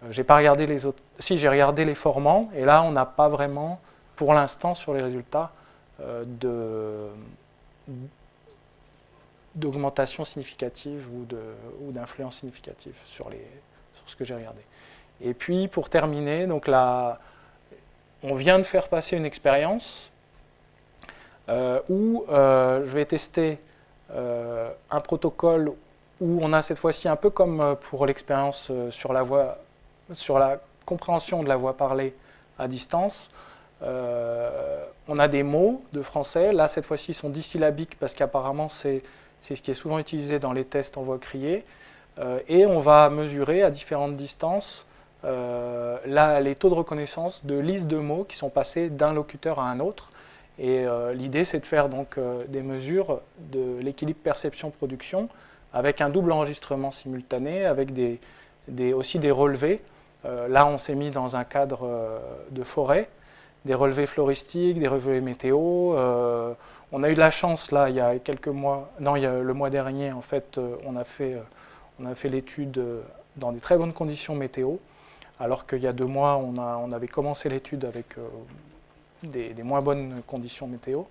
J'ai pas regardé les autres. Si, j'ai regardé les formants, et là, on n'a pas vraiment, pour l'instant, sur les résultats, d'augmentation significative ou d'influence significative sur ce que j'ai regardé. Et puis, pour terminer, donc là, on vient de faire passer une expérience où je vais tester un protocole où on a cette fois-ci, un peu comme pour l'expérience sur la compréhension de la voix parlée à distance, on a des mots de français. Là, cette fois-ci, ils sont dissyllabiques parce qu'apparemment, c'est ce qui est souvent utilisé dans les tests en voix criée. Et on va mesurer à différentes distances les taux de reconnaissance de listes de mots qui sont passés d'un locuteur à un autre. Et l'idée, c'est de faire donc des mesures de l'équilibre perception-production avec un double enregistrement simultané, avec aussi des relevés. Là, on s'est mis dans un cadre de forêt, des relevés floristiques, des relevés météo. On a eu de la chance, là, il y a quelques mois, non, le mois dernier, en fait, on a fait l'étude dans des très bonnes conditions météo, alors qu'il y a 2 mois, on avait commencé l'étude avec des moins bonnes conditions météo.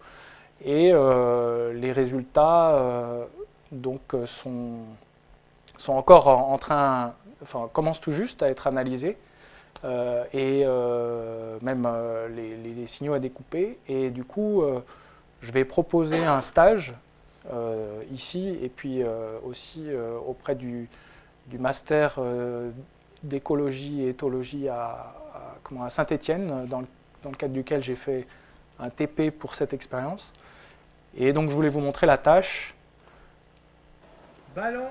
Et les résultats sont encore en train, commencent tout juste à être analysés. Et même les signaux à découper. Et du coup, je vais proposer un stage ici et puis aussi auprès du du master d'écologie et éthologie à Saint-Étienne, dans le cadre duquel j'ai fait un TP pour cette expérience. Et donc je voulais vous montrer la tâche. Ballon.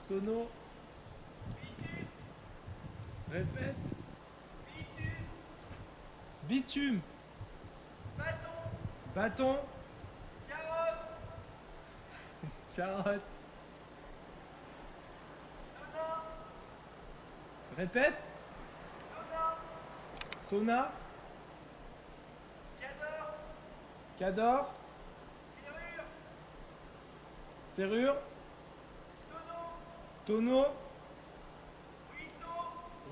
Sono. Répète. Bitume. Bâton. Carotte. Répète. Sauna. Cador. Serrure. Tonneau.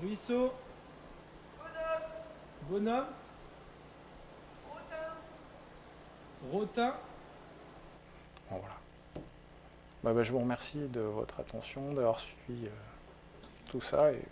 Ruisseau. Bonhomme. Rotin. Bon, voilà. Je vous remercie de votre attention, d'avoir suivi tout ça. Et